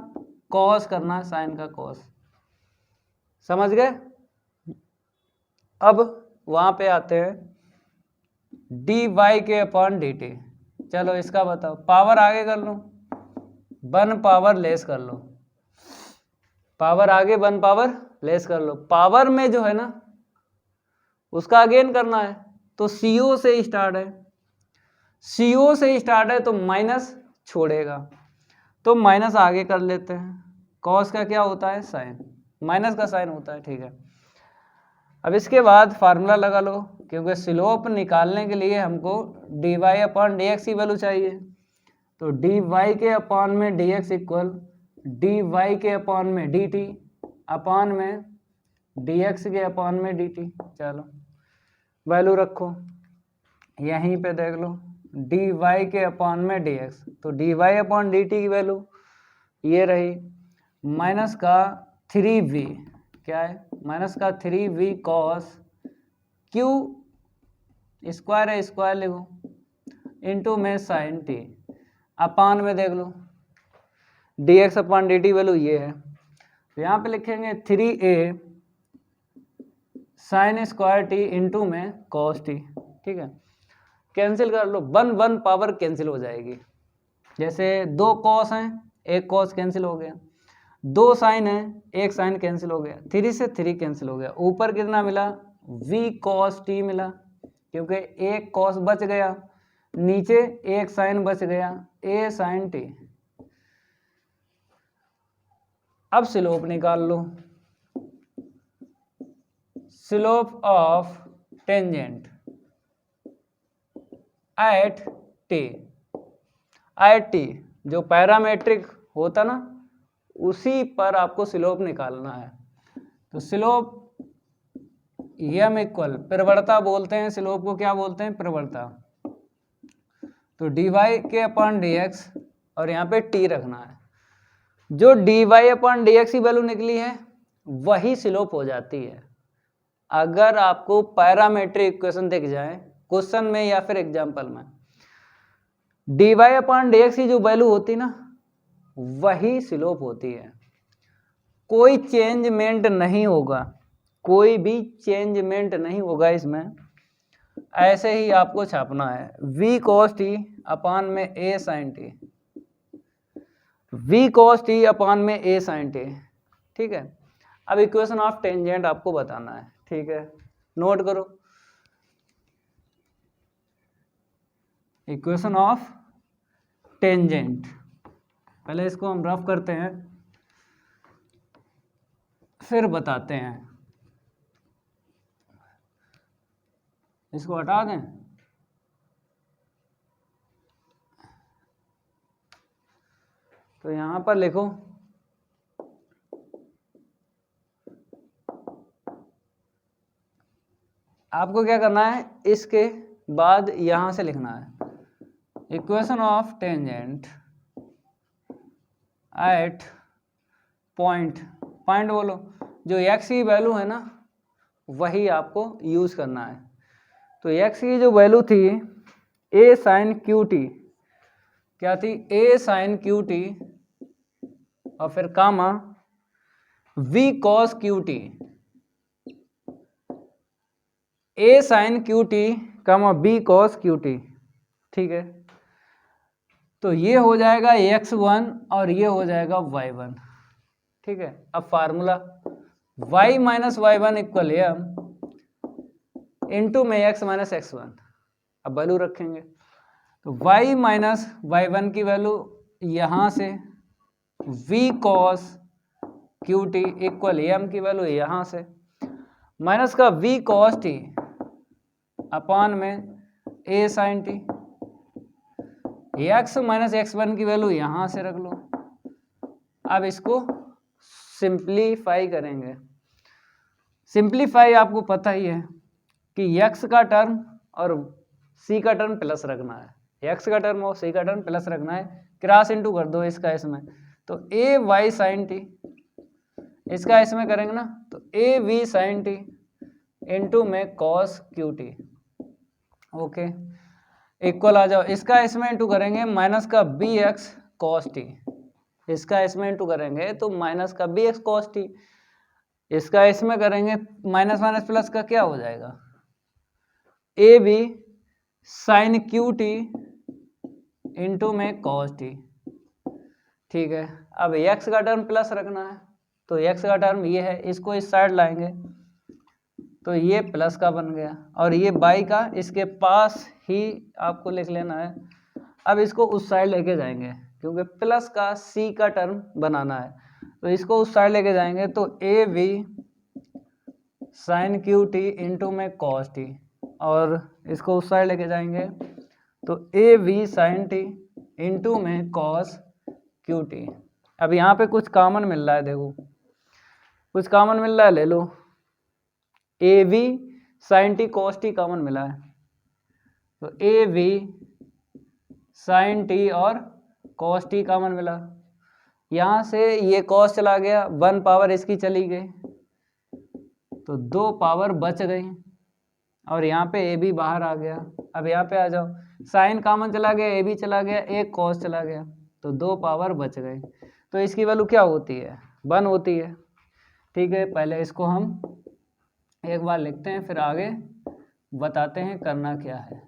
कॉस करना है, साइन का कॉस, समझ गए। अब वहां पे आते हैं dy के अपॉन dt। चलो इसका बताओ, पावर आगे कर लो 1 पावर लेस कर लो, पावर आगे 1 पावर लेस कर लो। पावर में जो है ना उसका अगेन करना है, तो CO से स्टार्ट है, CO से स्टार्ट है तो माइनस छोड़ेगा, तो माइनस आगे कर लेते हैं। कॉस का क्या होता है साइन, माइनस का साइन होता है, ठीक है। अब इसके बाद फार्मूला लगा लो, क्योंकि स्लोप निकालने के लिए हमको dy अपॉन dx की वैल्यू चाहिए। तो dy के अपॉन में dx इक्वल dy के अपॉन में dt अपॉन में dx के अपॉन में dt। चलो वैल्यू रखो यहीं पे देख लो, dy के अपॉन में dx, तो dy अपॉन dt की वैल्यू ये रही माइनस का 3v क्या है, माइनस का 3v कॉस क्यू स्क्वायर है, स्क्वायर लिखो, इंटू में साइन टी, अपान में देख लो dx अपॉन dt वैल्यू ये है, तो यहाँ पे लिखेंगे 3a sine square T into में कॉस टी। ठीक है, कैंसिल कर लो, 1 पावर कैंसिल हो जाएगी। जैसे 2 कॉस हैं, 1 कॉस कैंसिल हो गया, 2 साइन है, 1 साइन कैंसिल हो गया, 3 से 3 कैंसिल हो गया, ऊपर कितना मिला, v cos t मिला, क्योंकि 1 कॉस बच गया, नीचे 1 साइन बच गया, a साइन t। अब स्लोप निकाल लो, slope of tangent at T जो पैरामेट्रिक होता ना, उसी पर आपको स्लोप निकालना है। तो स्लोप यम इक्वल, प्रवणता बोलते हैं स्लोप को, क्या बोलते हैं, प्रवणता। तो dy के अपॉन dx और यहाँ पे t रखना है, जो dy अपॉन dx की वैल्यू निकली है वही स्लोप हो जाती है। अगर आपको पैरामेट्रिक इक्वेशन दिख जाए क्वेश्चन में या फिर एग्जाम्पल में, dy अपॉन dx की जो वैल्यू होती ना वही स्लोप होती है, कोई चेंजमेंट नहीं होगा, कोई भी चेंजमेंट नहीं होगा इसमें। ऐसे ही आपको छापना है, v cos t अपान में a sin t, v cos t अपान में a sin t। ठीक है, अब इक्वेशन ऑफ टेंजेंट आपको बताना है। ठीक है, नोट करो, इक्वेशन ऑफ टेंजेंट, पहले इसको हम रफ करते हैं फिर बताते हैं, इसको हटा दें। तो यहां पर लिखो आपको क्या करना है, इसके बाद यहां से लिखना है equation of tangent eight point, point बोलो, जो x की वैल्यू है ना वही आपको यूज करना है। तो x की जो वैल्यू थी a साइन क्यू टी, क्या थी, a साइन क्यू टी और फिर comma v cos Q T, a sine Q T comma b cos Q T. ठीक है, तो ये हो जाएगा x1 और ये हो जाएगा y1। ठीक है, अब formula y minus y1 equal M into में x माइनस x1, अब वैल्यू रखेंगे तो y माइनस y1 की वैल्यू यहाँ से v cos Q T equal M की वैल्यू यहाँ से, माइनस का v cos t अपान में a sin t, x minus x1 की वैल्यू यहाँ से रख लो। अब इसको सिंप्लीफाई करेंगे, सिंप्लीफाई आपको पता ही है कि x का टर्म और c का टर्म प्लस रखना है, x का टर्म और c का टर्म प्लस रखना है, क्रॉस इनटू कर दो इसका इसमें, तो a y sin t, इसका इसमें करेंगे ना तो a v sin t into में cos q t। Okay, equal आ जाओ, इसका इसमें इंटू करेंगे माइनस का bx cos t, इसका इसमें इंटू करेंगे तो माइनस का bx cos t, इसका इसमें करेंगे माइनस माइनस प्लस का क्या हो जाएगा, A B sine Q T into में कॉस टी। ठीक है, अब x का टर्म प्लस रखना है तो x का टर्म ये है, इसको इस साइड लाएंगे तो ये प्लस का बन गया, और ये y का इसके पास ही आपको लिख लेना है। अब इसको उस साइड लेके जाएंगे क्योंकि प्लस का c का टर्म बनाना है, तो इसको उस साइड लेके जाएंगे तो A V sine Q T into में कॉस टी, और इसको उस साइड लेके जाएंगे तो A V sine T into में कॉस क्यू टी। अब यहाँ पे कुछ कॉमन मिल रहा है, देखो कुछ कॉमन मिल रहा है, ले लो, A V sine T cos T common मिला है, तो ए वी साइन टी और कॉस टी कॉमन मिला, यहाँ से ये कॉस चला गया, 1 पावर इसकी चली गई, तो 2 पावर बच गई और यहाँ पे ए बी बाहर आ गया। अब यहाँ पे आ जाओ, साइन कॉमन चला गया, ए बी चला गया, एक कॉस चला गया, तो 2 पावर बच गए। तो इसकी वैल्यू क्या होती है? 1 होती है। ठीक है, पहले इसको हम एक बार लिखते हैं, फिर आगे बताते हैं करना क्या है।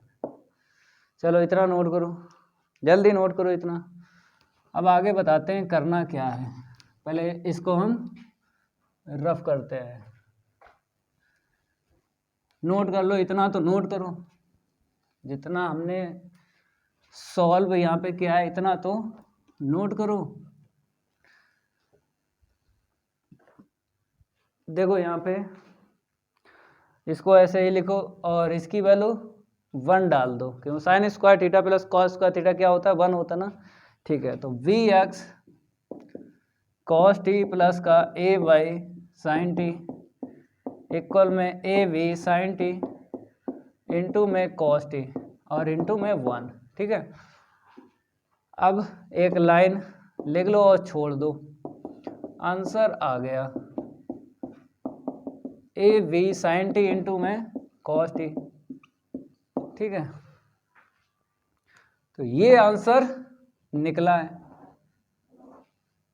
चलो इतना नोट करो, जल्दी नोट करो इतना। अब आगे बताते हैं करना क्या है। पहले इसको हम रफ करते हैं। नोट कर लो इतना, तो नोट करो, जितना हमने सॉल्व यहाँ पे किया है इतना तो नोट करो। देखो यहाँ पे इसको ऐसे ही लिखो और इसकी वैल्यू 1 डाल दो, क्यों? Sine square theta plus cos square theta क्या होता है? 1 होता है ना। ठीक है, तो V X cos T plus का A Y sine T equal में A V sine T into में कॉस टी और इंटू में 1। ठीक है, अब एक लाइन लिख लो और छोड़ दो, आंसर आ गया A V sine T into में कॉस टी। ठीक है, तो ये आंसर निकला है।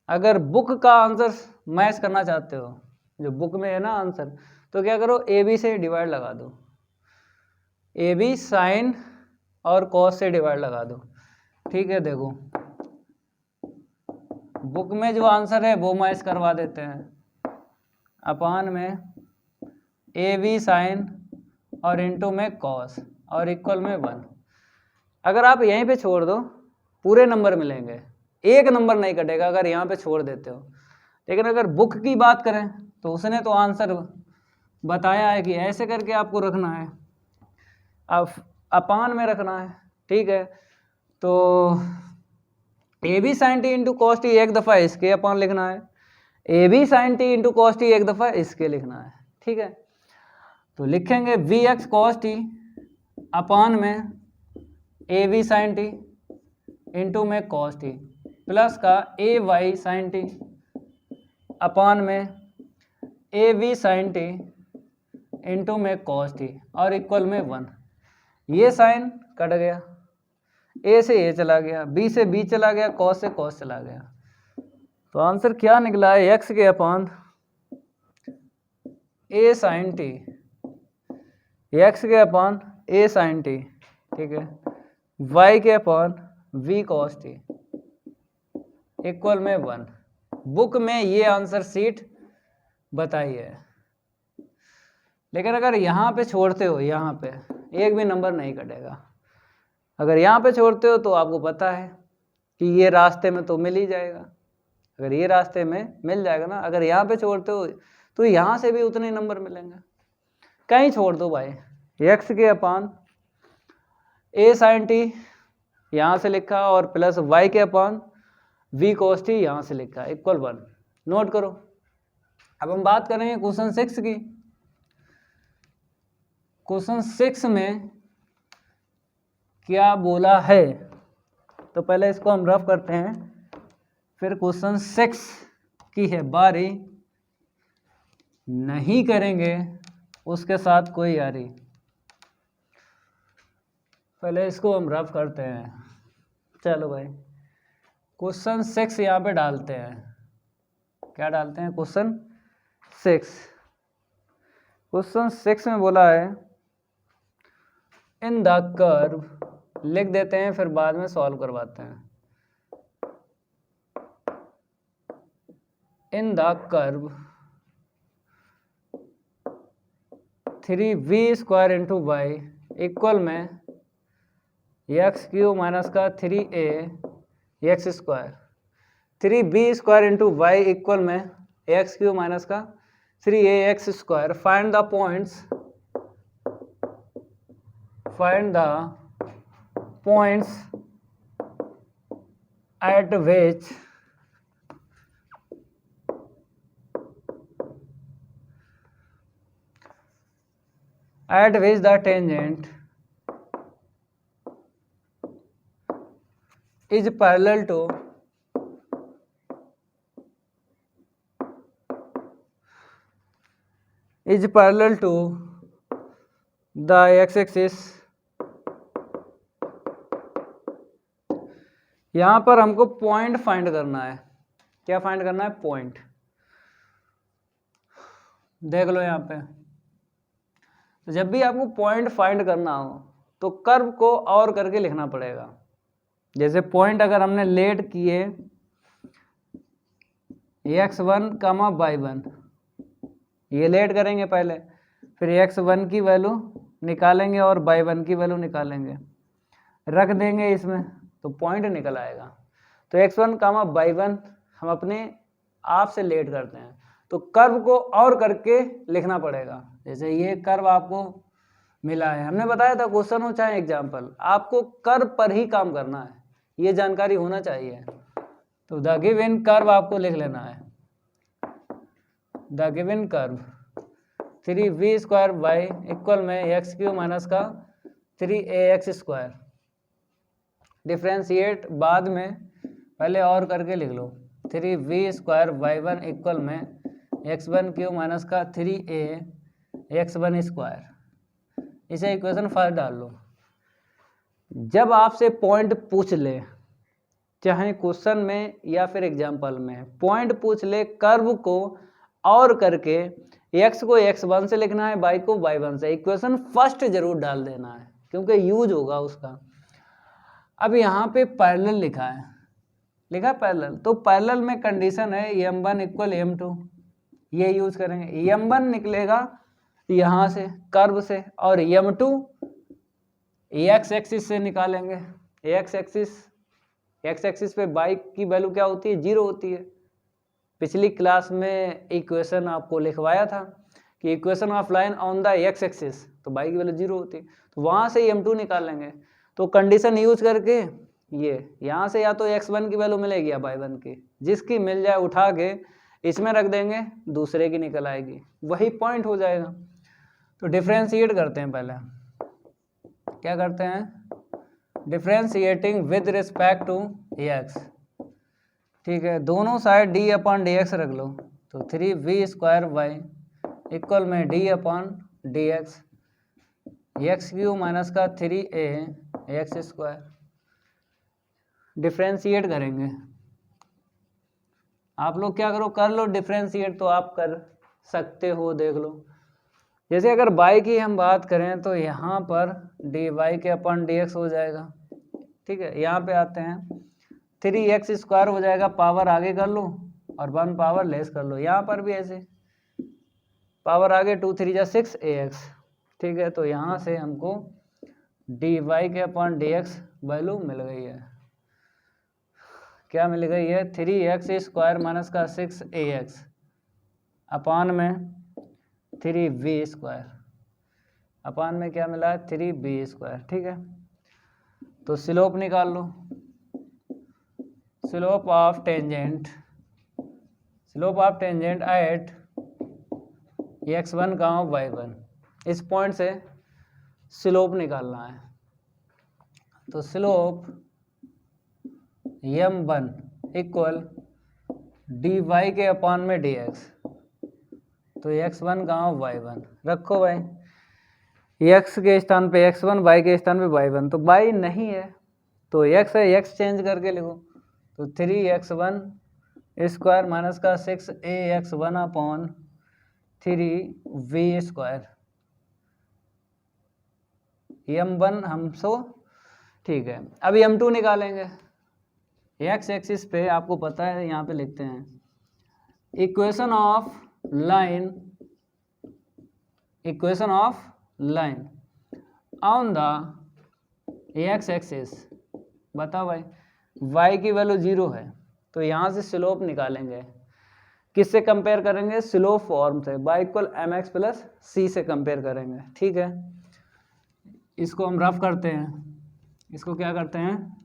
अगर बुक का आंसर मैच करना चाहते हो, जो बुक में है ना आंसर, तो क्या करो, ए बी से डिवाइड लगा दो, ए बी साइन और कॉस से डिवाइड लगा दो। ठीक है, देखो बुक में जो आंसर है वो मैच करवा देते हैं, अपान में ए बी साइन और इंटू में कॉस और इक्वल में 1। अगर आप यहीं पे छोड़ दो पूरे नंबर मिलेंगे, एक नंबर नहीं कटेगा अगर यहाँ पे छोड़ देते हो। लेकिन अगर बुक की बात करें तो उसने तो आंसर बताया है कि ऐसे करके आपको रखना है, अब अपान में रखना है। ठीक है, तो A B sine T into cos T एक दफ़ा इसके अपान लिखना है, A B sine T into cos T एक दफ़ा इसके लिखना है। ठीक है, तो लिखेंगे V X cos T upon में A V sine T into में कॉस टी प्लस का A Y sine T upon में A V sine T into में कॉस टी और इक्वल में 1। ये साइन कट गया, ए से ए चला गया, बी से बी चला गया, कॉस से कॉस चला गया। तो आंसर क्या निकला है? एक्स के अपान ए साइन टी, एक्स के अपान ए साइन टी। ठीक है, वाई के अपान वी कॉस टी इक्वल में 1। बुक में ये आंसर सीट बताई है। लेकिन अगर यहाँ पे छोड़ते हो, यहाँ पे एक भी नंबर नहीं कटेगा। अगर यहाँ पे छोड़ते हो तो आपको पता है कि ये रास्ते में तो मिल ही जाएगा, अगर ये रास्ते में मिल जाएगा ना। अगर यहाँ पे छोड़ते हो तो यहाँ से भी उतने नंबर मिलेंगे। कहीं छोड़ दो भाई, एक्स के अपान ए साइन टी यहाँ से लिखा और प्लस वाई के अपान वी कॉस टी यहाँ से लिखा इक्वल 1। नोट करो। अब हम बात करेंगे क्वेश्चन 6 की। क्वेश्चन 6 में क्या बोला है, तो पहले इसको हम रफ करते हैं, फिर क्वेश्चन 6 की है बारी, नहीं करेंगे उसके साथ कोई यारी। पहले इसको हम रफ करते हैं। चलो भाई, क्वेश्चन 6 यहाँ पे डालते हैं। क्या डालते हैं? क्वेश्चन 6। क्वेश्चन 6 में बोला है इन द कर्व, लिख देते हैं फिर बाद में सॉल्व करवाते हैं। In the curve 3v square into Y equal में एक्स क्यू माइनस का 3a X square, 3b square into Y equal में एक्स क्यू माइनस का 3a X square. Find the points, find the points at which the tangent is parallel to is parallel to the X axis. यहां पर हमको point find करना है। क्या find करना है? पॉइंट। देख लो यहां पे, तो जब भी आपको पॉइंट फाइंड करना हो तो कर्व को और करके लिखना पड़ेगा। जैसे पॉइंट अगर हमने लेट किए x1, y1, ये लेट करेंगे पहले, फिर x1 की वैल्यू निकालेंगे और y1 की वैल्यू निकालेंगे, रख देंगे इसमें तो पॉइंट निकल आएगा। तो x1, y1 हम अपने आप से लेट करते हैं, तो कर्व को और करके लिखना पड़ेगा। जैसे ये कर्व आपको मिला है, हमने बताया था क्वेश्चन हो चाहे एग्जाम्पल, आपको कर्व पर ही काम करना है, ये जानकारी होना चाहिए। तो द गिवन कर्व आपको लिख लेना है, the given curve 3v² equal में x³ माइनस का 3ax²। डिफ्रेंशिएट बाद में, पहले और करके लिख लो, 3v² इक्वल में x1³ माइनस का 3ax²। इसे इक्वेशन फर्स्ट डाल लो। जब आपसे पॉइंट पूछ ले, चाहे क्वेश्चन में या फिर एग्जाम्पल में, पॉइंट पूछ ले, कर्व को और करके x को x1 से लिखना है, y को y1 से, इक्वेशन फर्स्ट जरूर डाल देना है क्योंकि यूज होगा उसका। अब यहाँ पे पैरेलल लिखा है, पैरेलल, तो पैरेलल में कंडीशन है m1 इक्वल m2, ये यूज करेंगे। m1 निकलेगा यहाँ से कर्व से, और m2 x एक्सिस से निकालेंगे। x एक्सिस पे y की वैल्यू क्या होती है? 0 होती है। पिछली क्लास में इक्वेशन आपको लिखवाया था कि equation of line on the x axis, तो y की वैल्यू 0 होती है, तो वहाँ से m2 निकालेंगे। तो कंडीशन यूज करके ये यहाँ से या तो x1 की वैल्यू मिलेगी या y1 की, जिसकी मिल जाए उठा के इसमें रख देंगे, दूसरे की निकल आएगी, वही पॉइंट हो जाएगा। तो डिफ्रेंशिएट करते हैं, पहले क्या करते हैं? Differentiating with respect to x, ठीक है, दोनों साइड d/dx रख लो, तो 3v² इक्वल में d/dx, x³ माइनस का 3ax²। डिफ्रेंशिएट करेंगे। आप लोग क्या करो, कर लो डिफ्रेंशिएट, तो आप कर सकते हो, देख लो। जैसे अगर y की हम बात करें तो यहाँ पर dy/dx हो जाएगा, ठीक है। यहाँ पे आते हैं 3x² हो जाएगा, पावर आगे कर लो और 1 पावर लेस कर लो। यहाँ पर भी ऐसे पावर आगे 2 3 जा 6ax, ठीक है। तो यहाँ से हमको dy/dx वैल्यू मिल गई है। क्या मिल गई है? 3x² माइनस का 6ax अपान में 3v², अपान में क्या मिला है? 3b², ठीक है। तो स्लोप निकाल लो, slope of tangent at x1, y1, इस पॉइंट से स्लोप निकालना है। तो स्लोप m1 इक्वल dy के अपान में dx, तो x1, y1 रखो भाई, x के स्थान पे x1, y के स्थान पे y1, तो y नहीं है तो x है, x चेंज करके लिखो, तो 3x1² माइनस का 6ax1 अपॉन 3v², m1 हमसे, ठीक है। अब m2 निकालेंगे। x एक्सिस पे आपको पता है, यहाँ पे लिखते हैं equation of line on the x axis. बताओ भाई, y की वैल्यू 0 है, तो यहाँ से स्लोप निकालेंगे। किससे कंपेयर करेंगे? स्लोप फॉर्म से, y equal mx plus c से कंपेयर करेंगे, ठीक है। इसको हम रफ करते हैं, इसको क्या करते हैं?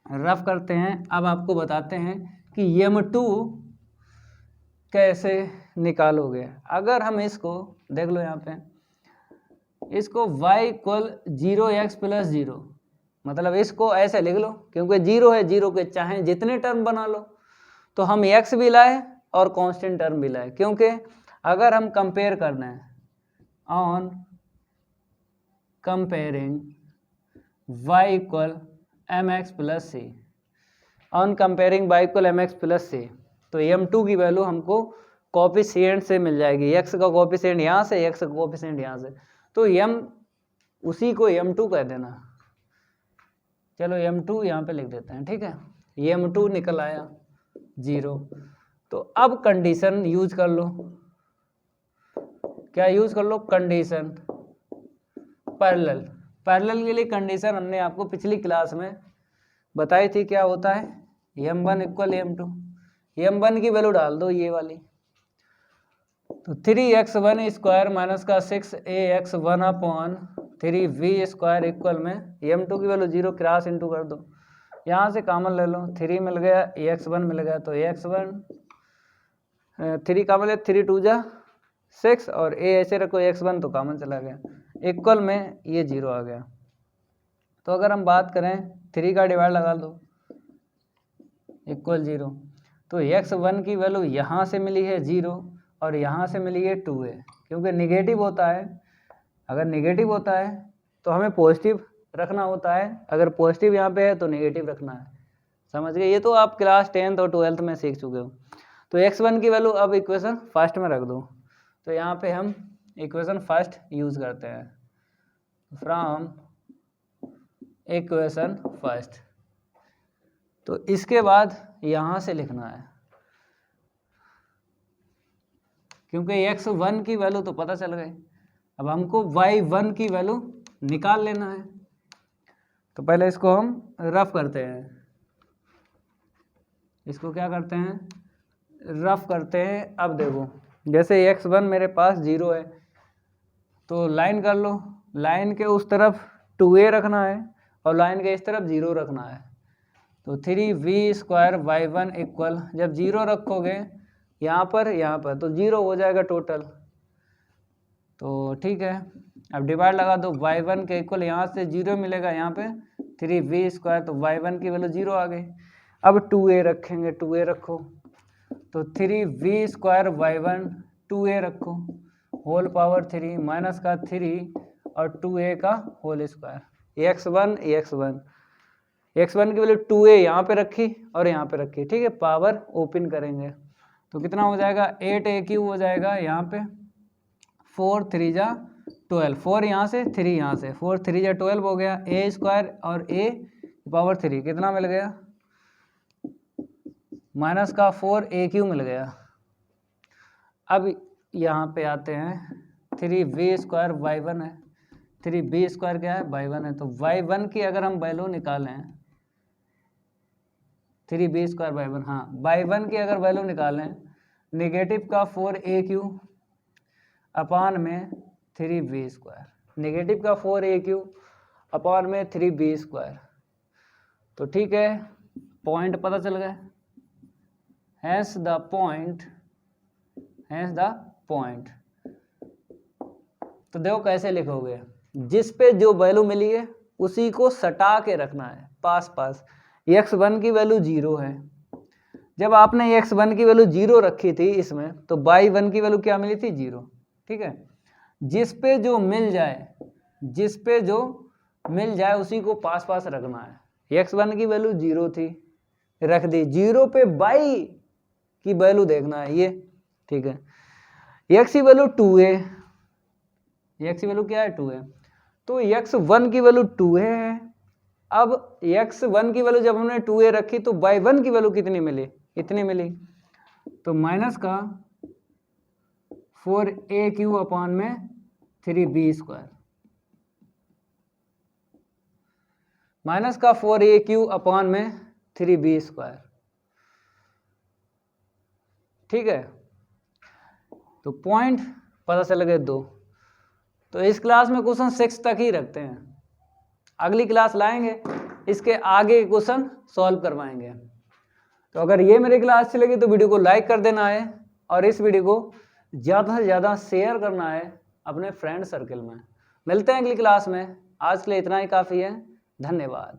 रफ करते हैं। अब आपको बताते हैं कि m2 कैसे निकालोगे। अगर हम इसको देख लो, यहाँ पे इसको y इक्वल 0x प्लस 0, मतलब इसको ऐसे लिख लो, क्योंकि 0 है, 0 के चाहे जितने टर्म बना लो। तो हम x भी लाए और कांस्टेंट टर्म भी लाए, क्योंकि अगर हम कंपेयर कर रहे हैं on comparing y equal M X plus C, on comparing y equal M X plus C, तो m2 की वैल्यू हमको कोफिशिएंट से मिल जाएगी, x का कोफिशिएंट यहाँ से, x का कोफिशिएंट यहाँ से, तो m उसी को m2 कह देना। चलो m2 यहाँ पे लिख देते हैं, ठीक है, m2 निकल आया 0। तो अब कंडीशन यूज कर लो, क्या यूज कर लो, कंडीशन पैरेलल। पैरेलल के लिए कंडीशन हमने आपको पिछली क्लास में बताई थी, क्या होता है, m1 इक्वल m2, m1 की वैल्यू डाल दो ये वाली, तो 3x1 स्क्वायर माइनस का 6ax1 upon 3v square equal में m2 की वैल्यू 0 क्रॉस इंटू कर दो, यहाँ से कॉमन ले लो, 3 मिल गया, ax1 मिल गया, तो ax1 3 कॉमन ले, 3 2 जा 6 और a ऐसे रखो, x1 तो कॉमन चला गया, इक्वल में ये 0 आ गया। तो अगर हम बात करें 3 का डिवाइड लगा दो इक्वल 0, तो x1 की वैल्यू यहाँ से मिली है 0 और यहाँ से मिली है 2a, क्योंकि निगेटिव होता है, अगर निगेटिव होता है तो हमें पॉजिटिव रखना होता है, अगर पॉजिटिव यहाँ पे है तो नेगेटिव रखना है, समझ गए, ये तो आप क्लास 10th और 12th में सीख चुके हो। तो x1 की वैल्यू अब इक्वेशन फर्स्ट में रख दो, तो यहाँ पे हम इक्वेशन फर्स्ट यूज करते हैं, फ्रॉम इक्वेशन फर्स्ट, तो इसके बाद यहाँ से लिखना है, क्योंकि x1 की वैल्यू तो पता चल गई, अब हमको y1 की वैल्यू निकाल लेना है। तो पहले इसको हम रफ करते हैं, इसको क्या करते हैं, रफ करते हैं। अब देखो जैसे x1 मेरे पास 0 है, तो लाइन कर लो, लाइन के उस तरफ 2a रखना है और लाइन के इस तरफ 0 रखना है, तो 3v स्क्वायर y1 इक्वल, जब 0 रखोगे यहाँ पर तो 0 हो जाएगा टोटल, तो ठीक है। अब डिवाइड लगा दो, y1 के इक्वल यहाँ से 0 मिलेगा, यहाँ पे 3v स्क्वायर, तो y1 की वैल्यू 0 आ गई। अब 2a रखेंगे, 2a रखो, तो 3v स्क्वायर y1 2a रखो होल पावर 3 माइनस का 3 और 2a का होल स्क्वायर, x1 की वैल्यू 2a यहाँ पे रखी और यहाँ पे रखी, ठीक है, पावर ओपन करेंगे तो कितना हो जाएगा, 8a³ हो जाएगा, यहाँ पे 4 3 जा 12, 4 यहाँ से 3 यहाँ से, 4 3 जा 12 हो गया, a स्क्वायर और a पावर 3 कितना मिल गया, माइनस का 4a³ मिल गया। अब यहाँ पे आते हैं, 3v स्क्वायर y1 है, 3b स्क्वायर क्या है, y1 है, तो y1 की अगर हम वैल्यू निकालें, 3b स्क्वायर y1, हाँ y1 की अगर वैल्यू निकालें, नेगेटिव का 4a³ अपान में 3b स्क्वायर, नेगेटिव का 4a³ अपान में 3b स्क्वायर, तो ठीक है, पॉइंट पता चल गए, हैंस द पॉइंट। तो देखो कैसे लिखोगे, जिस पे जो वैल्यू मिली है उसी को सटा के रखना है पास, x1 की वैल्यू 0 है, जब आपने x1 की वैल्यू 0 रखी थी इसमें, तो y1 की वैल्यू क्या मिली थी, 0, ठीक है, जिस पे जो मिल जाए उसी को पास रखना है। x1 की वैल्यू 0 थी, रख दी, 0 पे y की वैल्यू देखना है ये, ठीक है, x की वैल्यू 2a, x की वैल्यू क्या है, 2a, तो x1 की वैल्यू 2a है। अब x1 की वैल्यू जब हमने 2a रखी तो y1 की वैल्यू कितनी मिली, इतनी मिली, तो माइनस का 4a³ अपान में 3b स्क्वायर, माइनस का 4a³ अपान में 3b स्क्वायर, ठीक है, तो पॉइंट पता चल गए 2। तो इस क्लास में क्वेश्चन 6 तक ही रखते हैं, अगली क्लास लाएंगे इसके आगे क्वेश्चन सॉल्व करवाएंगे। तो अगर ये मेरी क्लास अच्छी लगी तो वीडियो को लाइक कर देना है और इस वीडियो को ज़्यादा से ज़्यादा शेयर करना है अपने फ्रेंड सर्कल में। मिलते हैं अगली क्लास में, आज के लिए इतना ही काफ़ी है, धन्यवाद।